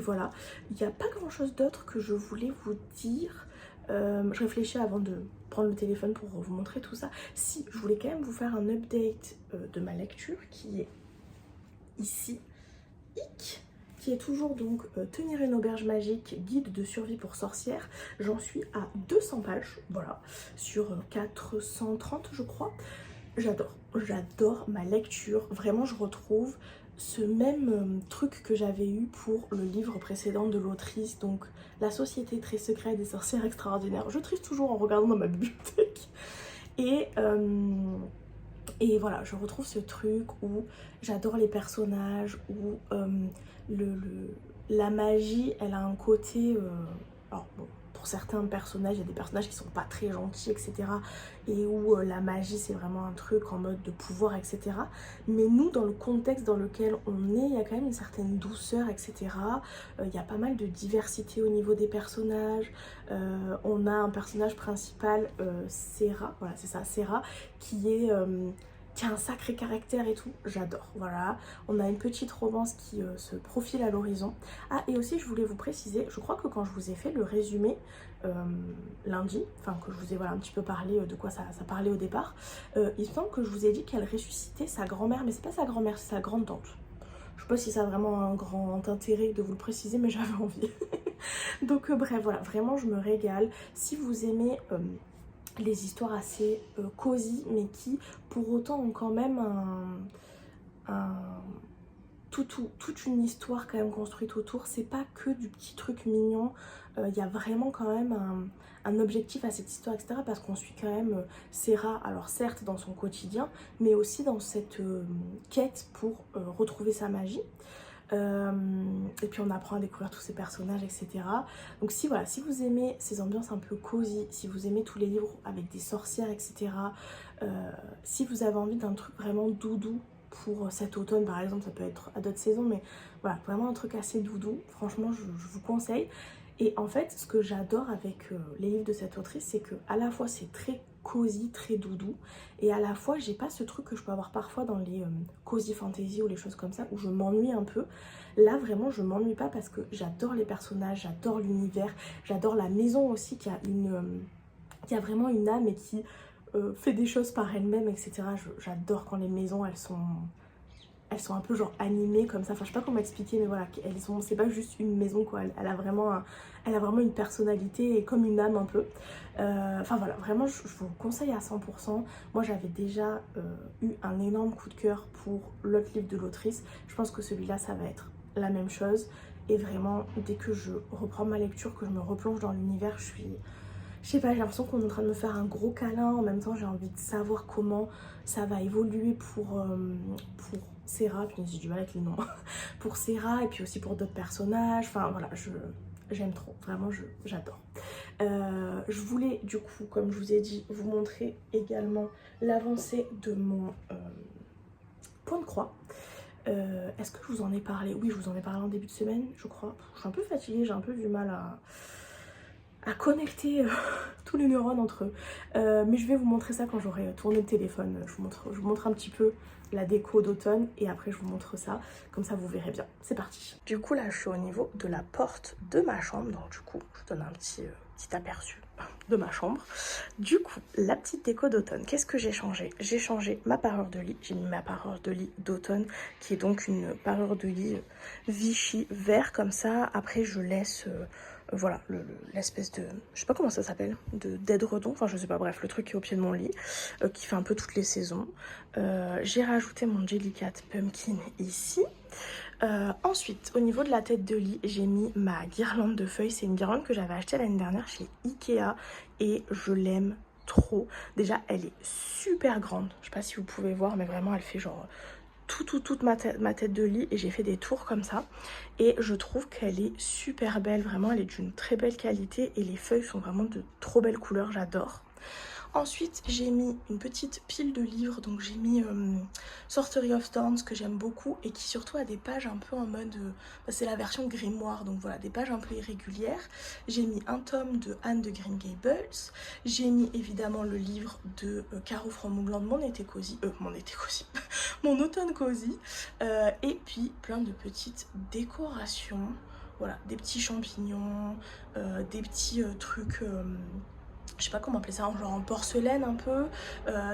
voilà. Il n'y a pas grand chose d'autre que je voulais vous dire. Je réfléchis avant de prendre le téléphone pour vous montrer tout ça. Si, je voulais quand même vous faire un update de ma lecture qui est ici. Hic. qui est toujours donc Tenir une auberge magique, guide de survie pour sorcières. J'en suis à 200 pages, voilà, sur 430 je crois. J'adore ma lecture, vraiment je retrouve ce même truc que j'avais eu pour le livre précédent de l'autrice, donc La Société très secrète des sorcières extraordinaires. Je triche toujours en regardant dans ma bibliothèque. Et, et voilà, je retrouve ce truc où j'adore les personnages, où la magie, elle a un côté... alors bon, pour certains personnages, il y a des personnages qui sont pas très gentils, etc. Et où la magie, c'est vraiment un truc en mode de pouvoir, etc. Mais nous, dans le contexte dans lequel on est, il y a quand même une certaine douceur, etc. Il y a pas mal de diversité au niveau des personnages. On a un personnage principal, Serra, voilà, c'est ça, Serra, qui a un sacré caractère et tout, j'adore, voilà. On a une petite romance qui se profile à l'horizon. Ah, et aussi je voulais vous préciser, je crois que quand je vous ai fait le résumé lundi, enfin que je vous ai voilà, un petit peu parlé de quoi ça parlait au départ, il me semble que je vous ai dit qu'elle ressuscitait sa grand-mère, mais c'est pas sa grand-mère, c'est sa grande-tante. Je sais pas si ça a vraiment un grand intérêt de vous le préciser, mais j'avais envie. Donc bref, voilà, vraiment je me régale. Si vous aimez... les histoires assez cosy, mais qui pour autant ont quand même toute une histoire quand même construite autour. C'est pas que du petit truc mignon, il y a vraiment quand même un objectif à cette histoire, etc. Parce qu'on suit quand même Serra, alors certes dans son quotidien, mais aussi dans cette quête pour retrouver sa magie. Et puis on apprend à découvrir tous ces personnages, etc. Donc si voilà, si vous aimez ces ambiances un peu cosy, si vous aimez tous les livres avec des sorcières, etc. Si vous avez envie d'un truc vraiment doudou pour cet automne par exemple, ça peut être à d'autres saisons, mais voilà, vraiment un truc assez doudou, franchement je vous conseille. Et en fait, ce que j'adore avec les livres de cette autrice, c'est que à la fois c'est très cosy, très doudou, et à la fois j'ai pas ce truc que je peux avoir parfois dans les cozy fantasy ou les choses comme ça, où je m'ennuie un peu. Là vraiment je m'ennuie pas parce que j'adore les personnages, j'adore l'univers, j'adore la maison aussi qui a vraiment une âme et qui fait des choses par elle-même, etc. J'adore quand les maisons elles sont un peu genre animées comme ça, enfin je sais pas comment expliquer, mais voilà, c'est pas juste une maison quoi, elle a vraiment une personnalité et comme une âme un peu. Enfin voilà, vraiment je vous conseille à 100%. Moi j'avais déjà eu un énorme coup de cœur pour l'autre livre de l'autrice, je pense que celui-là ça va être la même chose. Et vraiment dès que je reprends ma lecture, que je me replonge dans l'univers, je sais pas, j'ai l'impression qu'on est en train de me faire un gros câlin. En même temps j'ai envie de savoir comment ça va évoluer pour Serra, puis j'ai du mal avec les noms, pour Serra et puis aussi pour d'autres personnages. Enfin voilà, j'aime trop, vraiment j'adore. Je voulais du coup, comme je vous ai dit, vous montrer également l'avancée de mon point de croix. Est-ce que je vous en ai parlé? Oui, je vous en ai parlé en début de semaine, je crois. Je suis un peu fatiguée, j'ai un peu du mal à connecter tous les neurones entre eux. Mais je vais vous montrer ça quand j'aurai tourné le téléphone. Je vous montre un petit peu la déco d'automne et après je vous montre ça. Comme ça vous verrez bien. C'est parti. Du coup là je suis au niveau de la porte de ma chambre. Donc du coup je vous donne un petit aperçu de ma chambre. Du coup la petite déco d'automne. Qu'est-ce que j'ai changé? J'ai changé ma parure de lit. J'ai mis ma parure de lit d'automne qui est donc une parure de lit Vichy vert comme ça. Après je laisse... voilà, l'espèce de... je sais pas comment ça s'appelle, d'édredon, enfin je sais pas, bref, le truc qui est au pied de mon lit, qui fait un peu toutes les saisons. J'ai rajouté mon Jellycat Pumpkin ici. Ensuite, au niveau de la tête de lit, j'ai mis ma guirlande de feuilles. C'est une guirlande que j'avais achetée l'année dernière chez Ikea et je l'aime trop. Déjà, elle est super grande. Je sais pas si vous pouvez voir, mais vraiment, elle fait genre... toute ma tête de lit et j'ai fait des tours comme ça et je trouve qu'elle est super belle, vraiment elle est d'une très belle qualité et les feuilles sont vraiment de trop belles couleurs, j'adore. Ensuite j'ai mis une petite pile de livres, donc j'ai mis Sorcery of Thorns que j'aime beaucoup et qui surtout a des pages un peu en mode, c'est la version grimoire, donc voilà, des pages un peu irrégulières. J'ai mis un tome de Anne de Green Gables, j'ai mis évidemment le livre de Caro from England, mon automne cosy, et puis plein de petites décorations, voilà, des petits champignons, des petits trucs... je sais pas comment appeler ça, genre en porcelaine un peu,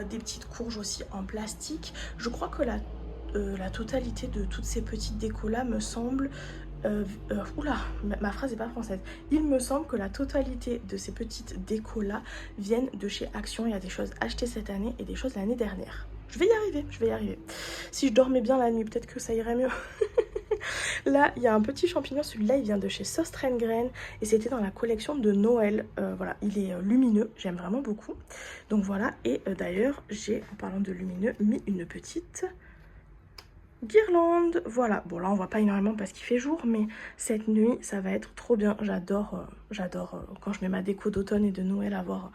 des petites courges aussi en plastique. Je crois que la totalité de toutes ces petites décos là me semble Oula, ma phrase n'est pas française. Il me semble que la totalité de ces petites décos là viennent de chez Action. Il y a des choses achetées cette année et des choses l'année dernière. Je vais y arriver, je vais y arriver. Si je dormais bien la nuit, peut-être que ça irait mieux. Là, il y a un petit champignon, celui-là, il vient de chez Sostrengren et c'était dans la collection de Noël. Voilà, il est lumineux, j'aime vraiment beaucoup. Donc voilà, et d'ailleurs, j'ai, en parlant de lumineux, mis une petite guirlande. Voilà, bon là, on voit pas énormément parce qu'il fait jour, mais cette nuit, ça va être trop bien. J'adore quand je mets ma déco d'automne et de Noël, avoir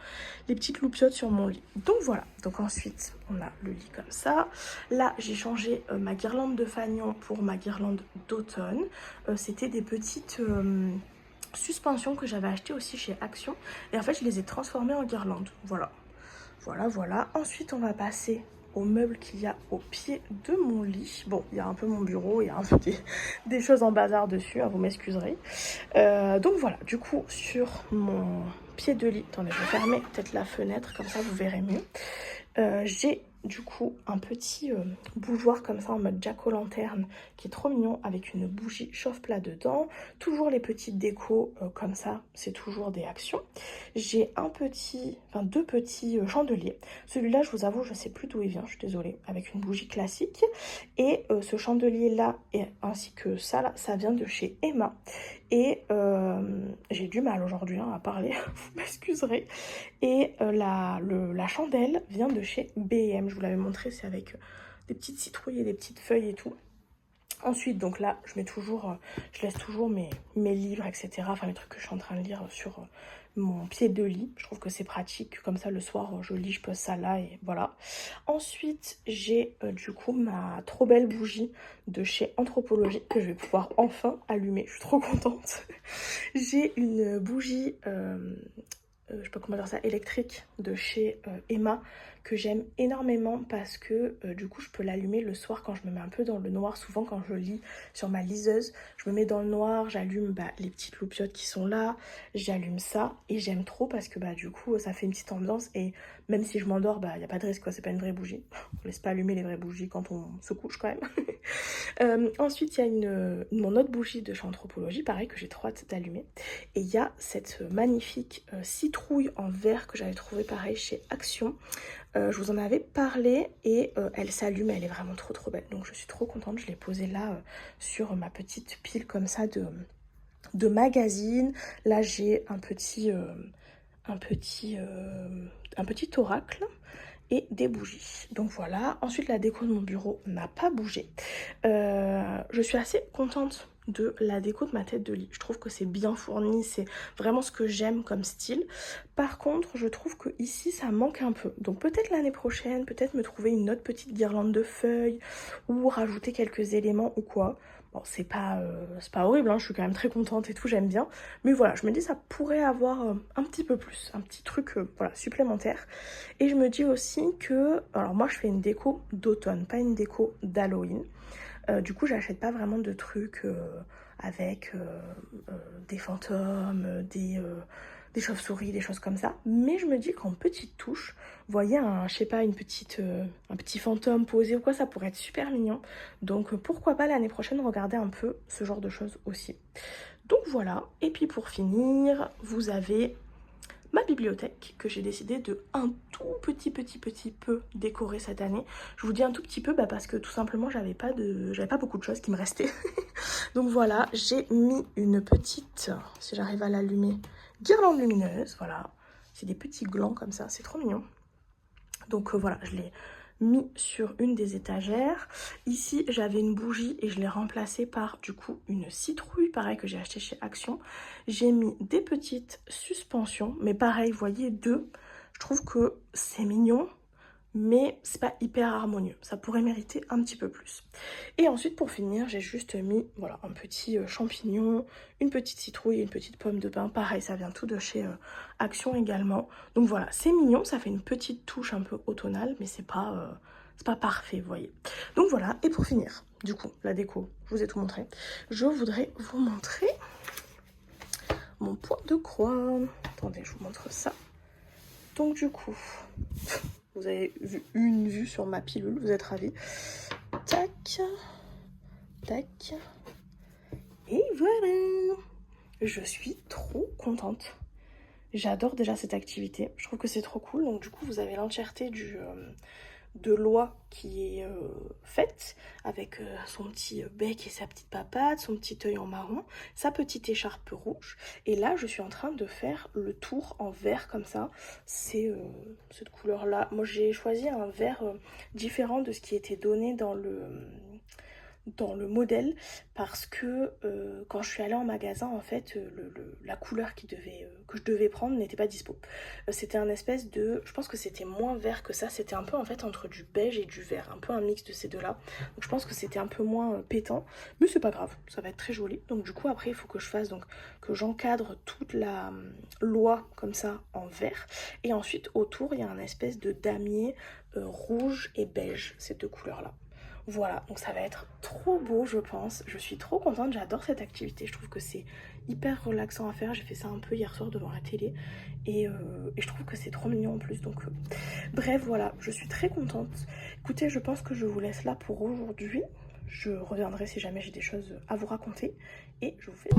les petites loupiottes sur mon lit. Donc voilà, donc ensuite, on a le lit comme ça. Là, j'ai changé ma guirlande de fanion pour ma guirlande d'automne. C'était des petites suspensions que j'avais achetées aussi chez Action. Et en fait, je les ai transformées en guirlande. Voilà, voilà. Ensuite, on va passer au meuble qu'il y a au pied de mon lit. Bon, il y a un peu mon bureau, il y a un peu des choses en bazar dessus, hein, vous m'excuserez. Donc voilà, du coup, sur mon pied de lit, attendez, je vais fermer peut-être la fenêtre, comme ça vous verrez mieux. J'ai du coup un petit bougeoir comme ça en mode jack-o'-lanterne qui est trop mignon avec une bougie chauffe-plat dedans. Toujours les petites décos comme ça, c'est toujours des Actions. J'ai deux petits chandeliers. Celui-là, je vous avoue, je sais plus d'où il vient, je suis désolée, avec une bougie classique. Et ce chandelier-là, ainsi que ça, là, ça vient de chez Emma. Et j'ai du mal aujourd'hui à parler, vous m'excuserez. Et la chandelle vient de chez B&M, je vous l'avais montré, c'est avec des petites citrouilles et des petites feuilles et tout. Ensuite, donc là, je laisse toujours mes livres, etc. Enfin, les trucs que je suis en train de lire sur mon pied de lit. Je trouve que c'est pratique. Comme ça, le soir, je lis, je pose ça là et voilà. Ensuite, j'ai du coup ma trop belle bougie de chez Anthropologie que je vais pouvoir enfin allumer. Je suis trop contente. J'ai une bougie... je sais pas comment dire ça, électrique de chez Emma que j'aime énormément parce que du coup je peux l'allumer le soir quand je me mets un peu dans le noir. Souvent quand je lis sur ma liseuse, je me mets dans le noir, j'allume les petites loupiottes qui sont là, j'allume ça et j'aime trop parce que du coup ça fait une petite ambiance et même si je m'endors, il n'y a pas de risque quoi, c'est pas une vraie bougie. On laisse pas allumer les vraies bougies quand on se couche quand même. Ensuite il y a mon autre bougie de chez Anthropologie, pareil que j'ai trop hâte d'allumer. Et il y a cette magnifique citrouille en verre que j'avais trouvée pareil chez Action. Je vous en avais parlé et elle s'allume, elle est vraiment trop belle. Donc je suis trop contente, je l'ai posée là sur ma petite pile comme ça de magazines. Là j'ai un petit oracle et des bougies. Donc voilà, ensuite la déco de mon bureau n'a pas bougé. Je suis assez contente de la déco de ma tête de lit. Je trouve que c'est bien fourni, c'est vraiment ce que j'aime comme style. Par contre, je trouve que ici ça manque un peu. Donc peut-être l'année prochaine, peut-être me trouver une autre petite guirlande de feuilles ou rajouter quelques éléments ou quoi. Bon, c'est pas horrible, hein, je suis quand même très contente et tout, j'aime bien. Mais voilà, je me dis ça pourrait avoir un petit peu plus, un petit truc voilà, supplémentaire. Et je me dis aussi que, alors moi je fais une déco d'automne, pas une déco d'Halloween. Du coup, j'achète pas vraiment de trucs avec des fantômes, des chauves-souris, des choses comme ça. Mais je me dis qu'en petite touche, vous voyez, je sais pas, un petit fantôme posé ou quoi, ça pourrait être super mignon. Donc pourquoi pas l'année prochaine regarder un peu ce genre de choses aussi. Donc voilà. Et puis pour finir, vous avez ma bibliothèque que j'ai décidé de un tout petit peu décorer cette année. Je vous dis un tout petit peu parce que tout simplement j'avais pas beaucoup de choses qui me restaient. Donc voilà, j'ai mis une petite, si j'arrive à l'allumer, guirlande lumineuse, voilà. C'est des petits glands comme ça, c'est trop mignon. Donc voilà, je l'ai mis sur une des étagères. Ici, j'avais une bougie et je l'ai remplacée par du coup une citrouille, pareil que j'ai acheté chez Action. J'ai mis des petites suspensions, mais pareil, vous voyez, deux. Je trouve que c'est mignon, mais c'est pas hyper harmonieux. Ça pourrait mériter un petit peu plus. Et ensuite, pour finir, j'ai juste mis voilà, un petit champignon, une petite citrouille et une petite pomme de pin. Pareil, ça vient tout de chez Action également. Donc voilà, c'est mignon, ça fait une petite touche un peu automnale, mais c'est pas parfait, vous voyez. Donc voilà, et pour finir, du coup, la déco, je vous ai tout montré. Je voudrais vous montrer mon point de croix. Attendez, je vous montre ça. Donc du coup... Vous avez vu une vue sur ma pilule, vous êtes ravis. Tac, tac. Et voilà, je suis trop contente. J'adore déjà cette activité, je trouve que c'est trop cool. Donc du coup vous avez l'entièreté de l'oie qui est faite avec son petit bec et sa petite papate, son petit œil en marron, sa petite écharpe rouge. Et là je suis en train de faire le tour en vert comme ça. C'est cette couleur là. Moi j'ai choisi un vert différent de ce qui était donné dans le modèle parce que quand je suis allée en magasin en fait la couleur que je devais prendre n'était pas dispo. C'était un espèce de, je pense que c'était moins vert que ça, c'était un peu en fait entre du beige et du vert, un peu un mix de ces deux là, donc je pense que c'était un peu moins pétant, mais c'est pas grave, ça va être très joli. Donc du coup après il faut que je fasse, donc que j'encadre toute la l'oie comme ça en vert, et ensuite autour il y a un espèce de damier rouge et beige, ces deux couleurs là. Voilà, donc ça va être trop beau je pense, je suis trop contente, j'adore cette activité, je trouve que c'est hyper relaxant à faire, j'ai fait ça un peu hier soir devant la télé et je trouve que c'est trop mignon en plus, donc bref voilà, je suis très contente. Écoutez, je pense que je vous laisse là pour aujourd'hui, je reviendrai si jamais j'ai des choses à vous raconter et je vous fais...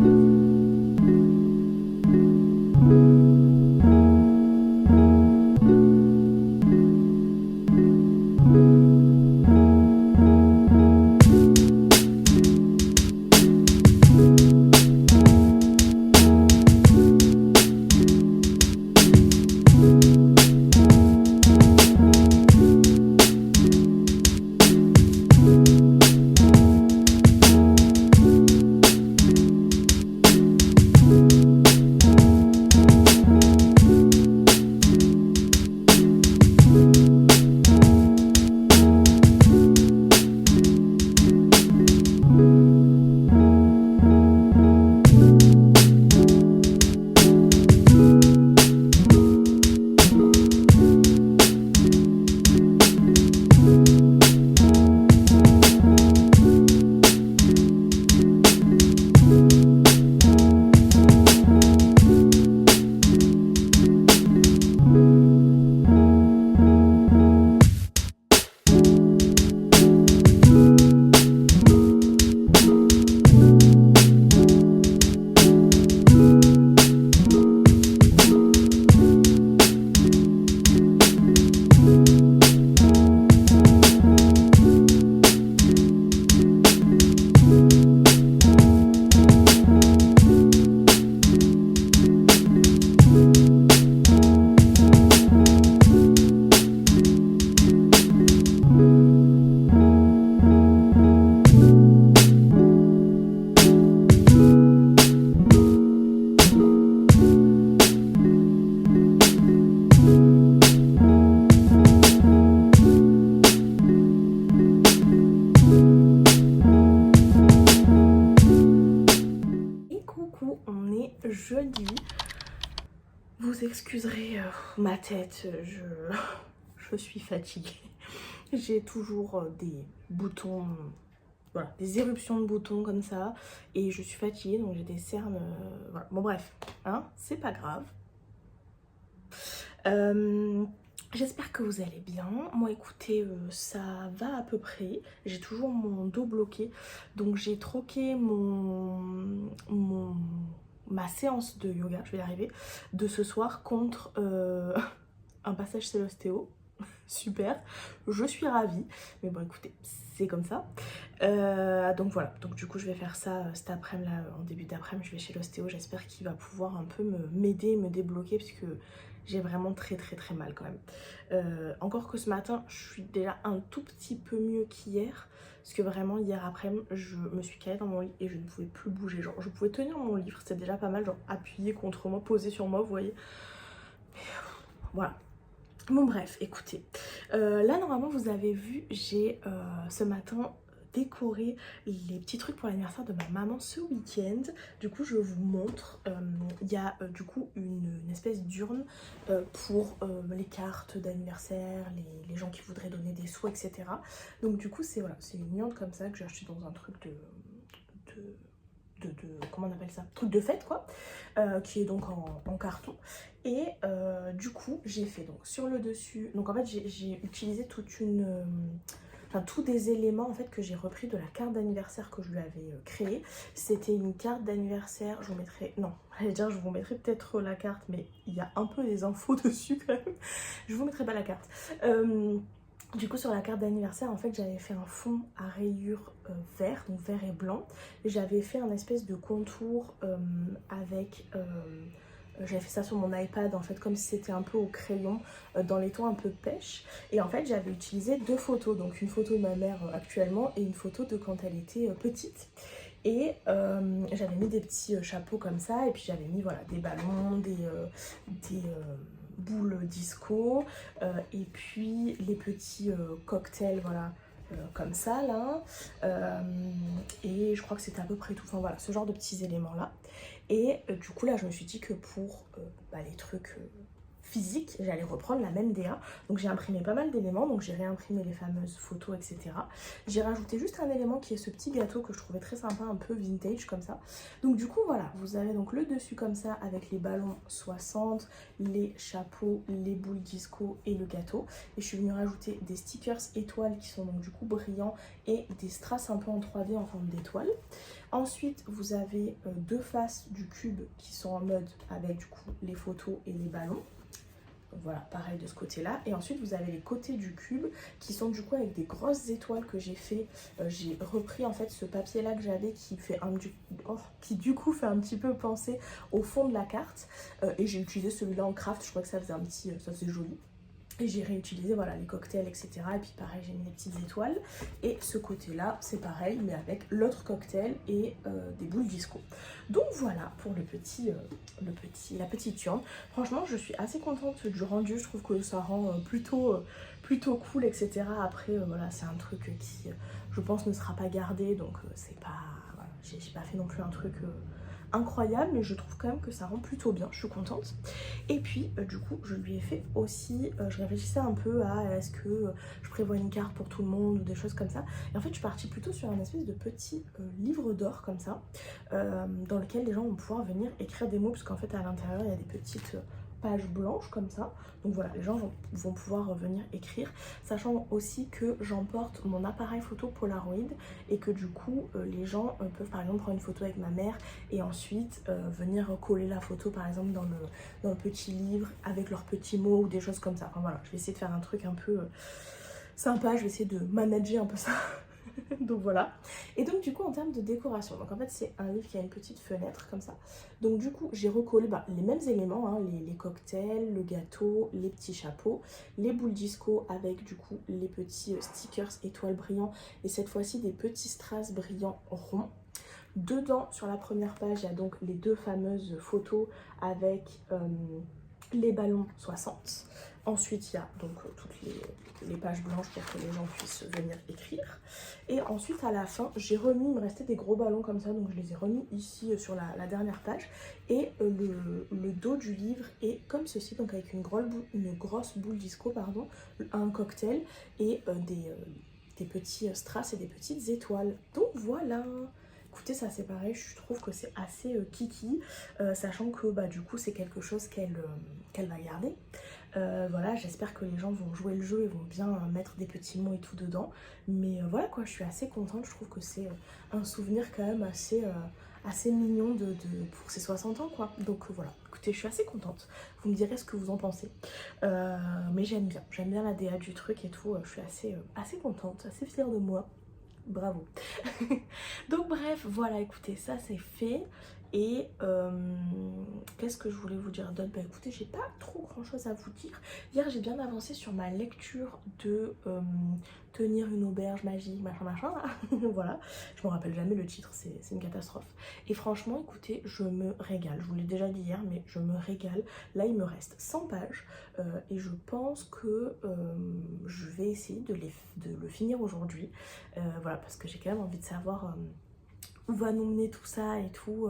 Jeudi, vous excuserez ma tête, je suis fatiguée. J'ai toujours des boutons, voilà, des éruptions de boutons comme ça, et je suis fatiguée, donc j'ai des cernes, voilà. Bon bref, hein, c'est pas grave. J'espère que vous allez bien. Moi écoutez, ça va à peu près. J'ai toujours mon dos bloqué, donc j'ai troqué ma séance de yoga, je vais y arriver, de ce soir contre un passage chez l'ostéo. Super, je suis ravie, mais bon écoutez, c'est comme ça. Donc voilà, donc du coup je vais faire ça cet après-midi, là, en début d'après-midi je vais chez l'ostéo. J'espère qu'il va pouvoir un peu m'aider, me débloquer, parce que j'ai vraiment très mal quand même. Encore que ce matin je suis déjà un tout petit peu mieux qu'hier, parce que vraiment hier après-midi je me suis calée dans mon lit et je ne pouvais plus bouger. Genre je pouvais tenir mon livre, c'était déjà pas mal, genre appuyé contre moi, posé sur moi, vous voyez. Voilà. Bon bref, écoutez, là normalement vous avez vu, j'ai ce matin décoré les petits trucs pour l'anniversaire de ma maman ce week-end. Du coup je vous montre, il y a du coup une espèce d'urne pour les cartes d'anniversaire, les gens qui voudraient donner des sous, etc. Donc du coup c'est voilà, c'est une urne comme ça que j'ai acheté dans un truc de comment on appelle ça, truc de fête quoi, qui est donc en carton. Et du coup j'ai fait donc sur le dessus, donc en fait j'ai utilisé toute une enfin tous des éléments en fait que j'ai repris de la carte d'anniversaire que je lui avais créée. C'était une carte d'anniversaire, je vous mettrai, non, j'allais dire je vous mettrai peut-être la carte, mais il y a un peu des infos dessus quand même. Je vous mettrai pas la carte. Du coup sur la carte d'anniversaire en fait j'avais fait un fond à rayures vert, donc vert et blanc. J'avais fait un espèce de contour avec... j'avais fait ça sur mon iPad en fait comme si c'était un peu au crayon dans les tons un peu pêche. Et en fait j'avais utilisé 2 photos, donc une photo de ma mère actuellement et une photo de quand elle était petite. Et j'avais mis des petits chapeaux comme ça et puis j'avais mis voilà des ballons, des boules disco et puis les petits cocktails voilà comme ça là et je crois que c'était à peu près tout, enfin voilà ce genre de petits éléments là. Et du coup là je me suis dit que pour les trucs physiques j'allais reprendre la même DA, donc j'ai imprimé pas mal d'éléments, donc j'ai réimprimé les fameuses photos etc. J'ai rajouté juste un élément qui est ce petit gâteau que je trouvais très sympa, un peu vintage comme ça. Donc du coup voilà, vous avez donc le dessus comme ça avec les ballons 60, les chapeaux, les boules disco et le gâteau. Et je suis venue rajouter des stickers étoiles qui sont donc du coup brillants et des strass un peu en 3D en forme d'étoile. Ensuite vous avez 2 faces du cube qui sont en mode avec du coup les photos et les ballons. Donc voilà, pareil de ce côté-là. Et ensuite, vous avez les côtés du cube qui sont du coup avec des grosses étoiles que j'ai fait. J'ai repris en fait ce papier-là que j'avais qui fait qui du coup fait un petit peu penser au fond de la carte. Et j'ai utilisé celui-là en craft. Je crois que ça faisait ça faisait joli. Et j'ai réutilisé voilà les cocktails etc. Et puis pareil j'ai mis des petites étoiles. Et ce côté là c'est pareil mais avec l'autre cocktail et des boules disco. Donc voilà pour la petite urne. Franchement je suis assez contente du rendu. Je trouve que ça rend plutôt cool etc. Après voilà c'est un truc qui je pense ne sera pas gardé. Donc c'est pas... Voilà, j'ai pas fait non plus un truc... incroyable, mais je trouve quand même que ça rend plutôt bien, je suis contente. Et puis du coup je lui ai fait aussi, je réfléchissais un peu à est-ce que je prévois une carte pour tout le monde ou des choses comme ça, et en fait je suis partie plutôt sur un espèce de petit livre d'or comme ça, dans lequel les gens vont pouvoir venir écrire des mots, parce qu'en fait à l'intérieur il y a des petites pages blanches comme ça, donc voilà les gens vont pouvoir venir écrire, sachant aussi que j'emporte mon appareil photo Polaroid et que du coup les gens peuvent par exemple prendre une photo avec ma mère et ensuite venir coller la photo par exemple dans le petit livre avec leurs petits mots ou des choses comme ça. Enfin voilà, je vais essayer de faire un truc un peu sympa, je vais essayer de manager un peu ça. Donc voilà. Et donc du coup en termes de décoration, donc en fait c'est un livre qui a une petite fenêtre comme ça. Donc du coup j'ai recollé les mêmes éléments, hein, les cocktails, le gâteau, les petits chapeaux, les boules disco avec du coup les petits stickers étoiles brillants et cette fois-ci des petits strass brillants ronds. Dedans, sur la première page, il y a donc les 2 fameuses photos avec les ballons 60. Ensuite, il y a donc toutes les pages blanches pour que les gens puissent venir écrire. Et ensuite, à la fin, j'ai remis, il me restait des gros ballons comme ça, donc je les ai remis ici sur la dernière page. Et le dos du livre est comme ceci, donc avec une grosse boule disco, pardon, un cocktail et des petits strass et des petites étoiles. Donc voilà. Écoutez, ça c'est pareil, je trouve que c'est assez kiki, sachant que du coup c'est quelque chose qu'elle va garder. Voilà, j'espère que les gens vont jouer le jeu et vont bien mettre des petits mots et tout dedans. Mais voilà quoi, je suis assez contente, je trouve que c'est un souvenir quand même assez mignon pour ses 60 ans quoi. Donc voilà, écoutez, je suis assez contente. Vous me direz ce que vous en pensez. Mais j'aime bien la DA du truc et tout, je suis assez contente, assez fière de moi. Bravo. Donc bref, voilà, écoutez, ça c'est fait. Et qu'est-ce que je voulais vous dire d'autre? Bah écoutez, j'ai pas trop grand chose à vous dire. Hier j'ai bien avancé sur ma lecture de Tenir une auberge magique, machin là. Voilà, je me rappelle jamais le titre, c'est une catastrophe. Et franchement, écoutez, je me régale. Je vous l'ai déjà dit hier, mais je me régale. Là il me reste 100 pages et je pense que je vais essayer de le finir aujourd'hui. Voilà, parce que j'ai quand même envie de savoir où va nous mener tout ça et tout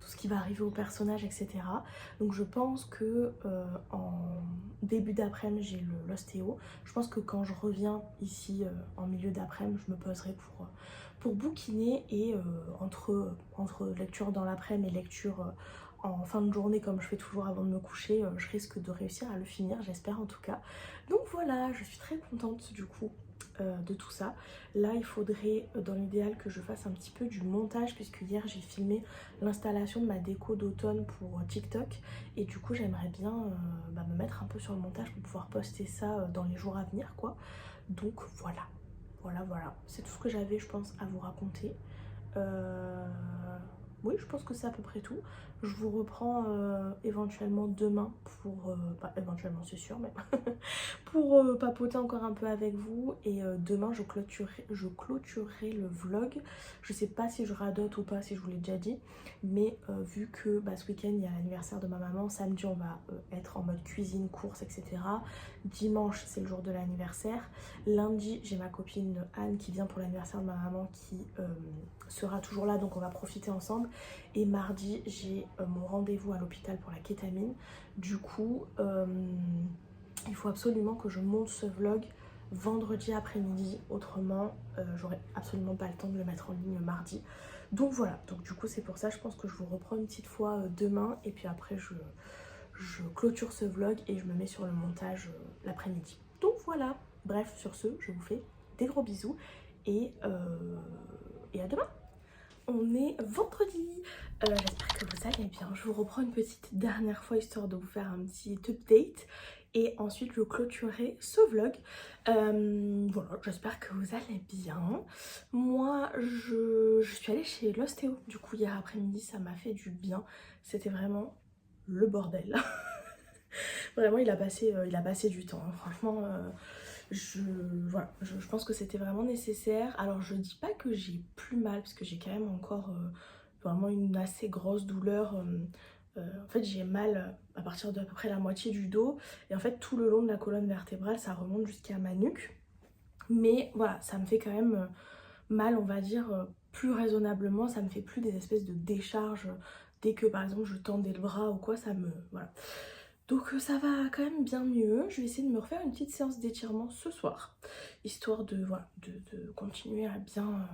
ce qui va arriver au personnage, etc. Donc je pense que en début d'après-midi, j'ai l'ostéo. Je pense que quand je reviens ici en milieu d'après-midi, je me poserai pour bouquiner et entre lecture dans l'après-midi et lecture en fin de journée comme je fais toujours avant de me coucher, je risque de réussir à le finir, j'espère en tout cas. Donc voilà, je suis très contente du coup de tout ça. Là il faudrait dans l'idéal que je fasse un petit peu du montage, puisque hier j'ai filmé l'installation de ma déco d'automne pour TikTok, et du coup j'aimerais bien me mettre un peu sur le montage pour pouvoir poster ça dans les jours à venir quoi. Donc voilà, voilà, c'est tout ce que j'avais je pense à vous raconter. Oui, je pense que c'est à peu près tout. Je vous reprends éventuellement demain pour... pas éventuellement, c'est sûr, mais pour papoter encore un peu avec vous. Et demain, je clôturerai le vlog. Je sais pas si je radote ou pas, si je vous l'ai déjà dit. Mais vu que ce week-end, il y a l'anniversaire de ma maman. Samedi, on va être en mode cuisine, course, etc. Dimanche, c'est le jour de l'anniversaire. Lundi, j'ai ma copine Anne qui vient pour l'anniversaire de ma maman qui sera toujours là, donc on va profiter ensemble. Et mardi, j'ai mon rendez-vous à l'hôpital pour la kétamine. Du coup, il faut absolument que je monte ce vlog vendredi après-midi, autrement j'aurai absolument pas le temps de le mettre en ligne mardi. Donc voilà, donc du coup c'est pour ça, je pense que je vous reprends une petite fois demain, et puis après je clôture ce vlog et je me mets sur le montage l'après-midi. Donc voilà, bref, sur ce, je vous fais des gros bisous et à demain. On est vendredi, j'espère que vous allez bien. Je vous reprends une petite dernière fois histoire de vous faire un petit update et ensuite je clôturerai ce vlog. Voilà, j'espère que vous allez bien. Moi je suis allée chez l'ostéo du coup hier après-midi, ça m'a fait du bien. C'était vraiment le bordel. Vraiment il a passé du temps, hein. Franchement voilà, je pense que c'était vraiment nécessaire. Alors je dis pas que j'ai plus mal, parce que j'ai quand même encore vraiment une assez grosse douleur. En fait j'ai mal à partir de à peu près la moitié du dos, et en fait tout le long de la colonne vertébrale ça remonte jusqu'à ma nuque. Mais voilà, ça me fait quand même mal, on va dire, plus raisonnablement. Ça me fait plus des espèces de décharges dès que par exemple je tendais le bras ou quoi, ça me... voilà. Donc ça va quand même bien mieux. Je vais essayer de me refaire une petite séance d'étirement ce soir, histoire de, voilà, de continuer à bien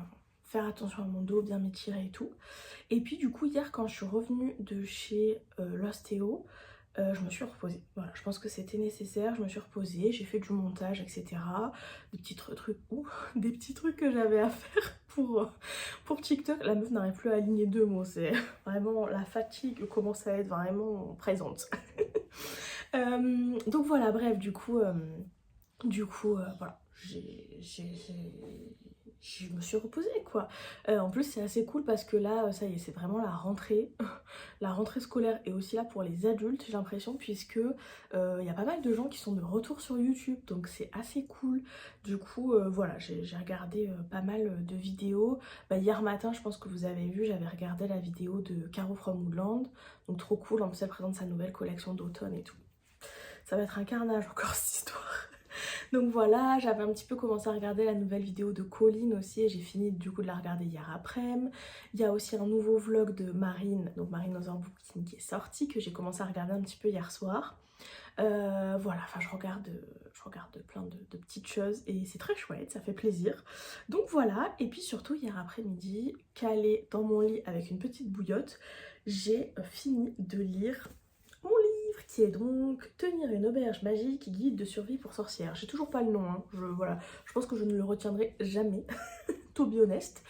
faire attention à mon dos, bien m'étirer et tout. Et puis du coup hier quand je suis revenue de chez l'ostéo, je me suis reposée. Voilà, je pense que c'était nécessaire, je me suis reposée, j'ai fait du montage, etc. Des petits trucs, des petits trucs que j'avais à faire pour TikTok. La meuf n'arrive plus à aligner deux mots, c'est vraiment la fatigue commence à être vraiment présente. Donc voilà, bref, du coup voilà, je me suis reposée quoi. En plus c'est assez cool parce que là, ça y est, c'est vraiment la rentrée. La rentrée scolaire est aussi là pour les adultes, j'ai l'impression, puisque il y a pas mal de gens qui sont de retour sur YouTube, donc c'est assez cool. Du coup voilà, j'ai regardé pas mal de vidéos. Hier matin, je pense que vous avez vu, j'avais regardé la vidéo de Caro from Woodland, donc trop cool. En plus elle présente sa nouvelle collection d'automne et tout. Ça va être un carnage encore cette histoire. Donc voilà, j'avais un petit peu commencé à regarder la nouvelle vidéo de Colline aussi, et j'ai fini du coup de la regarder hier après-midi. Il y a aussi un nouveau vlog de Marine, donc Marine Otherbook qui est sorti, que j'ai commencé à regarder un petit peu hier soir. Voilà, enfin je regarde plein de petites choses et c'est très chouette, ça fait plaisir. Donc voilà, et puis surtout hier après-midi, calée dans mon lit avec une petite bouillotte, j'ai fini de lire mon livre qui est donc Tenir une auberge magique, guide de survie pour sorcières. J'ai toujours pas le nom, hein. Voilà, je pense que je ne le retiendrai jamais, to be honest.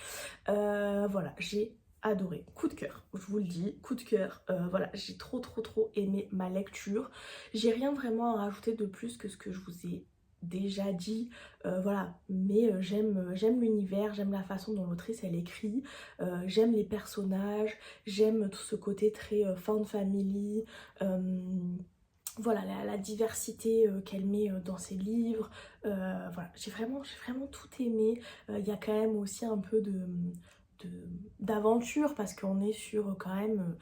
Voilà, j'ai adoré, coup de cœur, je vous le dis, coup de cœur. Voilà, j'ai trop aimé ma lecture. J'ai rien vraiment à rajouter de plus que ce que je vous ai déjà dit, voilà, mais j'aime l'univers, j'aime la façon dont l'autrice elle écrit, j'aime les personnages, j'aime tout ce côté très found family, voilà, la diversité qu'elle met dans ses livres. Voilà, j'ai vraiment tout aimé. Il y a quand même aussi un peu d'aventure, parce qu'on est sur quand même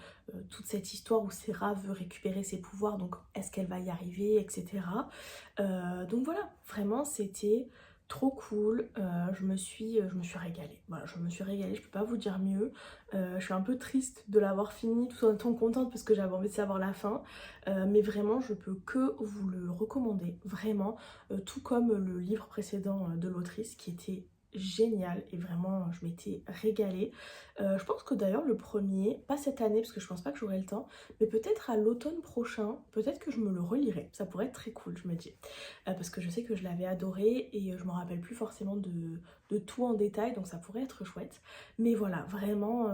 toute cette histoire où Sera veut récupérer ses pouvoirs, donc est-ce qu'elle va y arriver, etc. Donc voilà, vraiment c'était trop cool. Je me suis régalée. Voilà, je me suis régalée, je peux pas vous dire mieux. Je suis un peu triste de l'avoir fini tout en étant contente parce que j'avais envie de savoir la fin. Mais vraiment je peux que vous le recommander, vraiment. Tout comme le livre précédent de l'autrice qui était génial et vraiment je m'étais régalée. Je pense que d'ailleurs le premier, pas cette année parce que je pense pas que j'aurai le temps, mais peut-être à l'automne prochain, peut-être que je me le relirai, ça pourrait être très cool je me dis. Parce que je sais que je l'avais adoré et je me rappelle plus forcément de tout en détail, donc ça pourrait être chouette. Mais voilà, vraiment...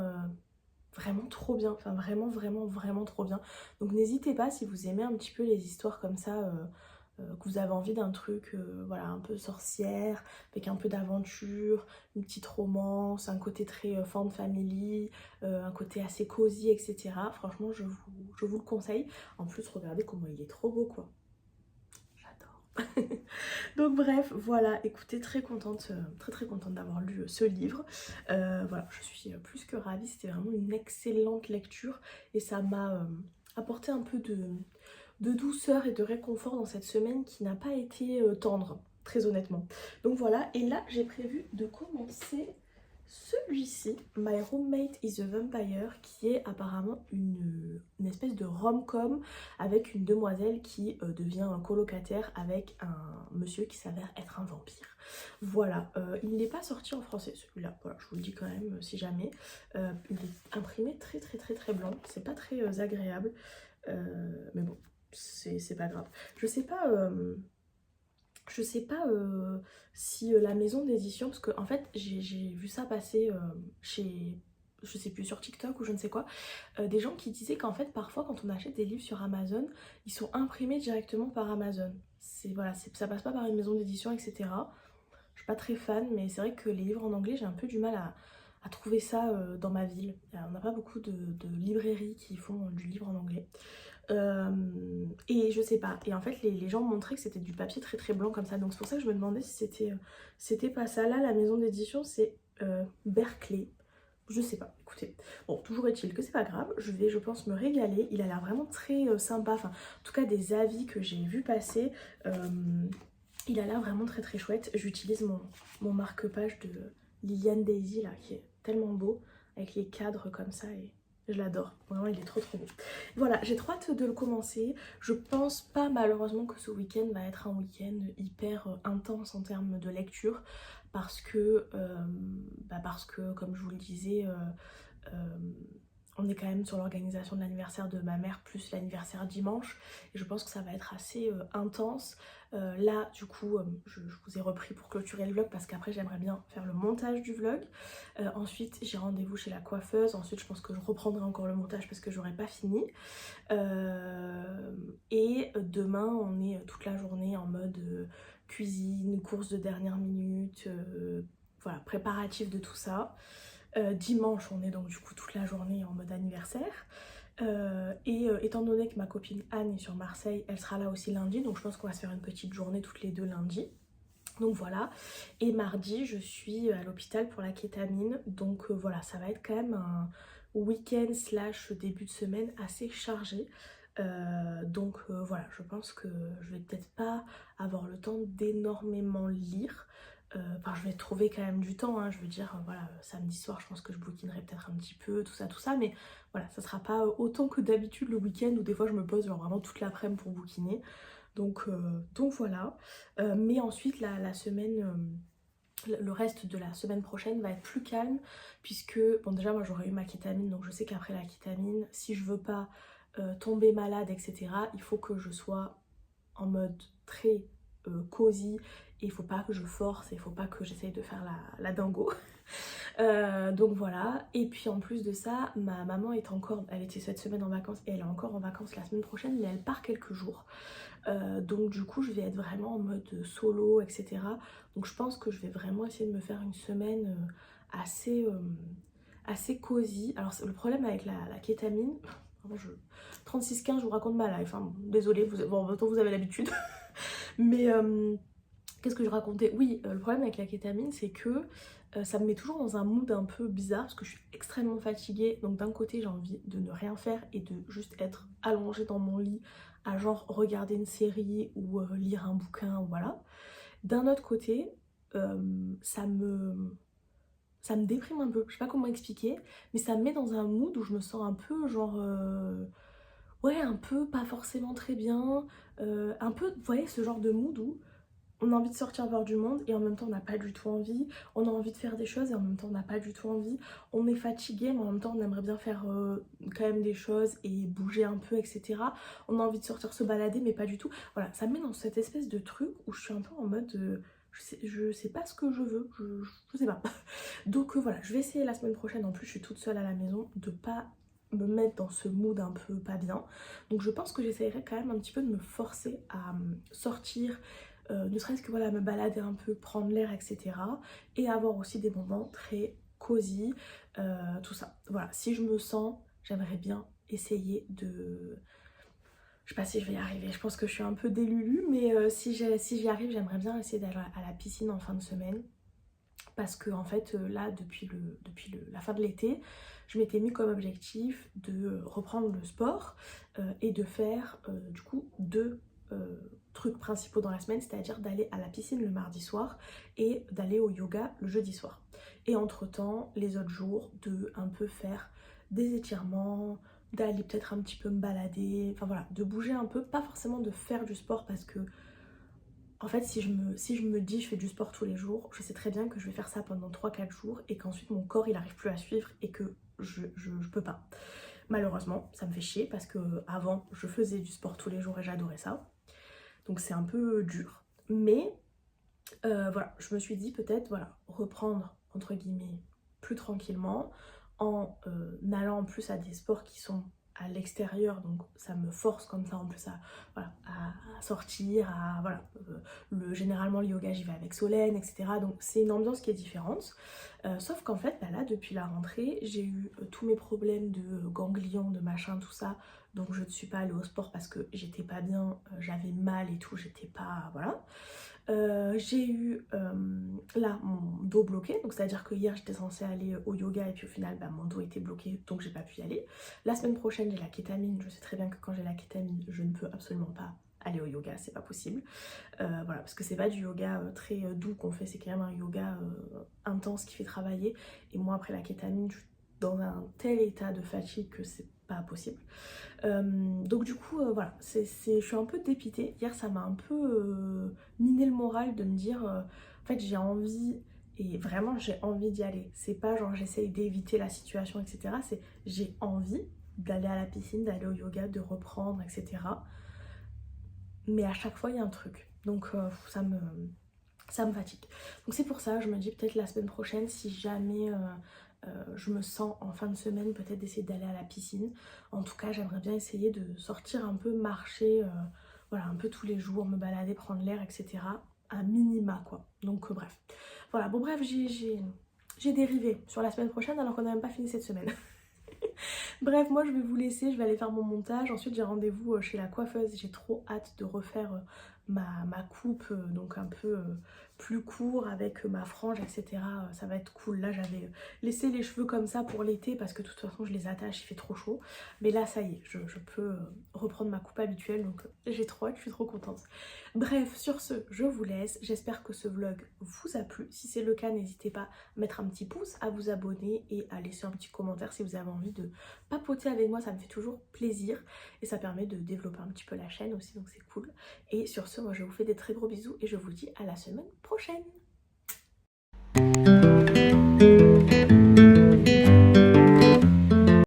vraiment trop bien, enfin vraiment vraiment vraiment trop bien. Donc n'hésitez pas si vous aimez un petit peu les histoires comme ça, que vous avez envie d'un truc voilà, un peu sorcière, avec un peu d'aventure, une petite romance, un côté très fan family, un côté assez cosy, etc. Franchement je vous le conseille. En plus regardez comment il est trop beau quoi. J'adore. Donc bref, voilà, écoutez, très contente, très contente d'avoir lu ce livre. Voilà, je suis plus que ravie, c'était vraiment une excellente lecture et ça m'a apporté un peu de douceur et de réconfort dans cette semaine qui n'a pas été tendre, très honnêtement. Donc voilà, et là j'ai prévu de commencer celui-ci, My Roommate is a Vampire, qui est apparemment une espèce de rom-com avec une demoiselle qui devient un colocataire avec un monsieur qui s'avère être un vampire. Voilà, il n'est pas sorti en français celui-là, voilà, je vous le dis quand même si jamais. Il est imprimé très blanc, c'est pas très agréable, mais bon, c'est pas grave. Je sais pas si la maison d'édition, parce que en fait j'ai vu ça passer chez, je sais plus, sur TikTok ou je ne sais quoi, des gens qui disaient qu'en fait parfois quand on achète des livres sur Amazon, ils sont imprimés directement par Amazon. C'est voilà, ça passe pas par une maison d'édition, etc. Je suis pas très fan, mais c'est vrai que les livres en anglais, j'ai un peu du mal à trouver ça dans ma ville. On n'a pas beaucoup de librairies qui font du livre en anglais. Et je sais pas, et en fait les gens montraient que c'était du papier très blanc comme ça, donc c'est pour ça que je me demandais si c'était pas ça. Là la maison d'édition c'est Berkeley, je sais pas, écoutez. Bon, toujours est-il que c'est pas grave, je vais je pense me régaler, il a l'air vraiment très sympa, enfin en tout cas des avis que j'ai vu passer, il a l'air vraiment très chouette. J'utilise mon marque-page de Liliane Daisy là, qui est tellement beau, avec les cadres comme ça et je l'adore. Vraiment, il est trop beau. Voilà, j'ai trop hâte de le commencer. Je pense pas malheureusement que ce week-end va être un week-end hyper intense en termes de lecture parce que comme je vous le disais, euh, on est quand même sur l'organisation de l'anniversaire de ma mère plus l'anniversaire dimanche et je pense que ça va être assez intense. Là du coup je vous ai repris pour clôturer le vlog parce qu'après j'aimerais bien faire le montage du vlog. Ensuite j'ai rendez-vous chez la coiffeuse, ensuite je pense que je reprendrai encore le montage parce que j'aurai pas fini. Et demain on est toute la journée en mode cuisine, course de dernière minute, voilà, préparatif de tout ça. Dimanche on est donc du coup toute la journée en mode anniversaire. Étant donné que ma copine Anne est sur Marseille, elle sera là aussi lundi, donc je pense qu'on va se faire une petite journée toutes les deux lundi. Donc voilà, et mardi je suis à l'hôpital pour la kétamine, donc voilà, ça va être quand même un week-end slash début de semaine assez chargé. Voilà, je pense que je vais peut-être pas avoir le temps d'énormément lire. Enfin, je vais trouver quand même du temps, hein, je veux dire, voilà, samedi soir, je pense que je bouquinerai peut-être un petit peu, tout ça, mais voilà, ça sera pas autant que d'habitude le week-end où des fois je me pose genre vraiment toute l'après-midi pour bouquiner. Donc voilà. Mais ensuite, la semaine, le reste de la semaine prochaine va être plus calme, puisque, bon, déjà, moi j'aurais eu ma kétamine, donc je sais qu'après la kétamine, si je veux pas tomber malade, etc., il faut que je sois en mode très cosy, et il faut pas que je force, et il faut pas que j'essaye de faire la dingo. Donc voilà, et puis en plus de ça, ma maman est encore, elle était cette semaine en vacances et elle est encore en vacances la semaine prochaine, mais elle part quelques jours. Donc du coup je vais être vraiment en mode solo, etc. Donc je pense que je vais vraiment essayer de me faire une semaine assez cosy. Alors le problème avec la kétamine, vraiment 36-15 je vous raconte ma life, hein. Désolée, bon, en même temps vous avez l'habitude. Mais qu'est-ce que je racontais? Oui, le problème avec la kétamine c'est que ça me met toujours dans un mood un peu bizarre parce que je suis extrêmement fatiguée. Donc d'un côté j'ai envie de ne rien faire et de juste être allongée dans mon lit à genre regarder une série ou lire un bouquin, voilà. D'un autre côté, ça me déprime un peu, je sais pas comment expliquer, mais ça me met dans un mood où je me sens un peu genre... ouais, un peu pas forcément très bien, un peu, vous voyez, ce genre de mood où on a envie de sortir voir du monde et en même temps on n'a pas du tout envie. On a envie de faire des choses et en même temps on n'a pas du tout envie. On est fatigué mais en même temps on aimerait bien faire quand même des choses et bouger un peu, etc. On a envie de sortir se balader mais pas du tout. Voilà, ça me met dans cette espèce de truc où je suis un peu en mode je sais pas ce que je veux, je sais pas. Donc voilà, je vais essayer la semaine prochaine, en plus je suis toute seule à la maison, de pas me mettre dans ce mood un peu pas bien. Donc je pense que j'essaierai quand même un petit peu de me forcer à sortir, ne serait-ce que voilà, me balader un peu, prendre l'air, etc. Et avoir aussi des moments très cosy, tout ça. Voilà, si je me sens, j'aimerais bien essayer de... Je sais pas si je vais y arriver, je pense que je suis un peu délulu, mais si j'y arrive, j'aimerais bien essayer d'aller à la piscine en fin de semaine. Parce que en fait là depuis la fin de l'été, je m'étais mis comme objectif de reprendre le sport et de faire du coup deux trucs principaux dans la semaine, c'est-à-dire d'aller à la piscine le mardi soir et d'aller au yoga le jeudi soir. Et entre-temps, les autres jours, de un peu faire des étirements, d'aller peut-être un petit peu me balader, enfin voilà, de bouger un peu, pas forcément de faire du sport parce que en fait, si je me dis je fais du sport tous les jours, je sais très bien que je vais faire ça pendant 3 4 jours et qu'ensuite mon corps il arrive plus à suivre et que je peux pas. Malheureusement, ça me fait chier parce que avant je faisais du sport tous les jours et j'adorais ça. Donc c'est un peu dur. Mais voilà, je me suis dit peut-être voilà, reprendre entre guillemets plus tranquillement en allant en plus à des sports qui sont à l'extérieur, donc ça me force comme ça en plus à, voilà, à sortir, à voilà, généralement le yoga j'y vais avec Solène, etc. Donc c'est une ambiance qui est différente. Sauf qu'en fait bah là depuis la rentrée j'ai eu tous mes problèmes de ganglions, de machin, tout ça. Donc je ne suis pas allée au sport parce que j'étais pas bien, j'avais mal et tout, j'étais pas... Voilà. J'ai eu là mon dos bloqué, donc c'est à dire que hier j'étais censée aller au yoga et puis au final bah, mon dos était bloqué donc j'ai pas pu y aller. La semaine prochaine j'ai la kétamine, je sais très bien que quand j'ai la kétamine je ne peux absolument pas aller au yoga, c'est pas possible. Voilà, parce que c'est pas du yoga très doux qu'on fait, c'est quand même un yoga intense qui fait travailler et moi après la kétamine je suis dans un tel état de fatigue que c'est pas possible. Donc du coup voilà, je suis un peu dépitée. Hier ça m'a un peu miné le moral de me dire en fait j'ai envie et vraiment j'ai envie d'y aller. C'est pas genre j'essaye d'éviter la situation etc. C'est j'ai envie d'aller à la piscine, d'aller au yoga, de reprendre etc. Mais à chaque fois il y a un truc. Donc ça me fatigue. Donc c'est pour ça, je me dis peut-être la semaine prochaine, si jamais je me sens en fin de semaine, peut-être d'essayer d'aller à la piscine. En tout cas, j'aimerais bien essayer de sortir un peu, marcher, voilà, un peu tous les jours, me balader, prendre l'air, etc. Un minima, quoi. Donc bref. Voilà, bon bref, j'ai dérivé sur la semaine prochaine alors qu'on n'a même pas fini cette semaine. Bref, moi je vais vous laisser, je vais aller faire mon montage. Ensuite j'ai rendez-vous chez la coiffeuse. J'ai trop hâte de refaire ma coupe, donc un peu plus court avec ma frange, etc. Ça va être cool. Là j'avais laissé les cheveux comme ça pour l'été parce que de toute façon je les attache, il fait trop chaud. Mais là ça y est, je peux reprendre ma coupe habituelle, donc j'ai trop hâte, je suis trop contente. Bref, sur ce, je vous laisse. J'espère que ce vlog vous a plu. Si c'est le cas, n'hésitez pas à mettre un petit pouce, à vous abonner et à laisser un petit commentaire si vous avez envie de papoter avec moi. Ça me fait toujours plaisir et ça permet de développer un petit peu la chaîne aussi, donc c'est cool. Et sur ce, moi je vous fais des très gros bisous et je vous dis à la semaine prochaine.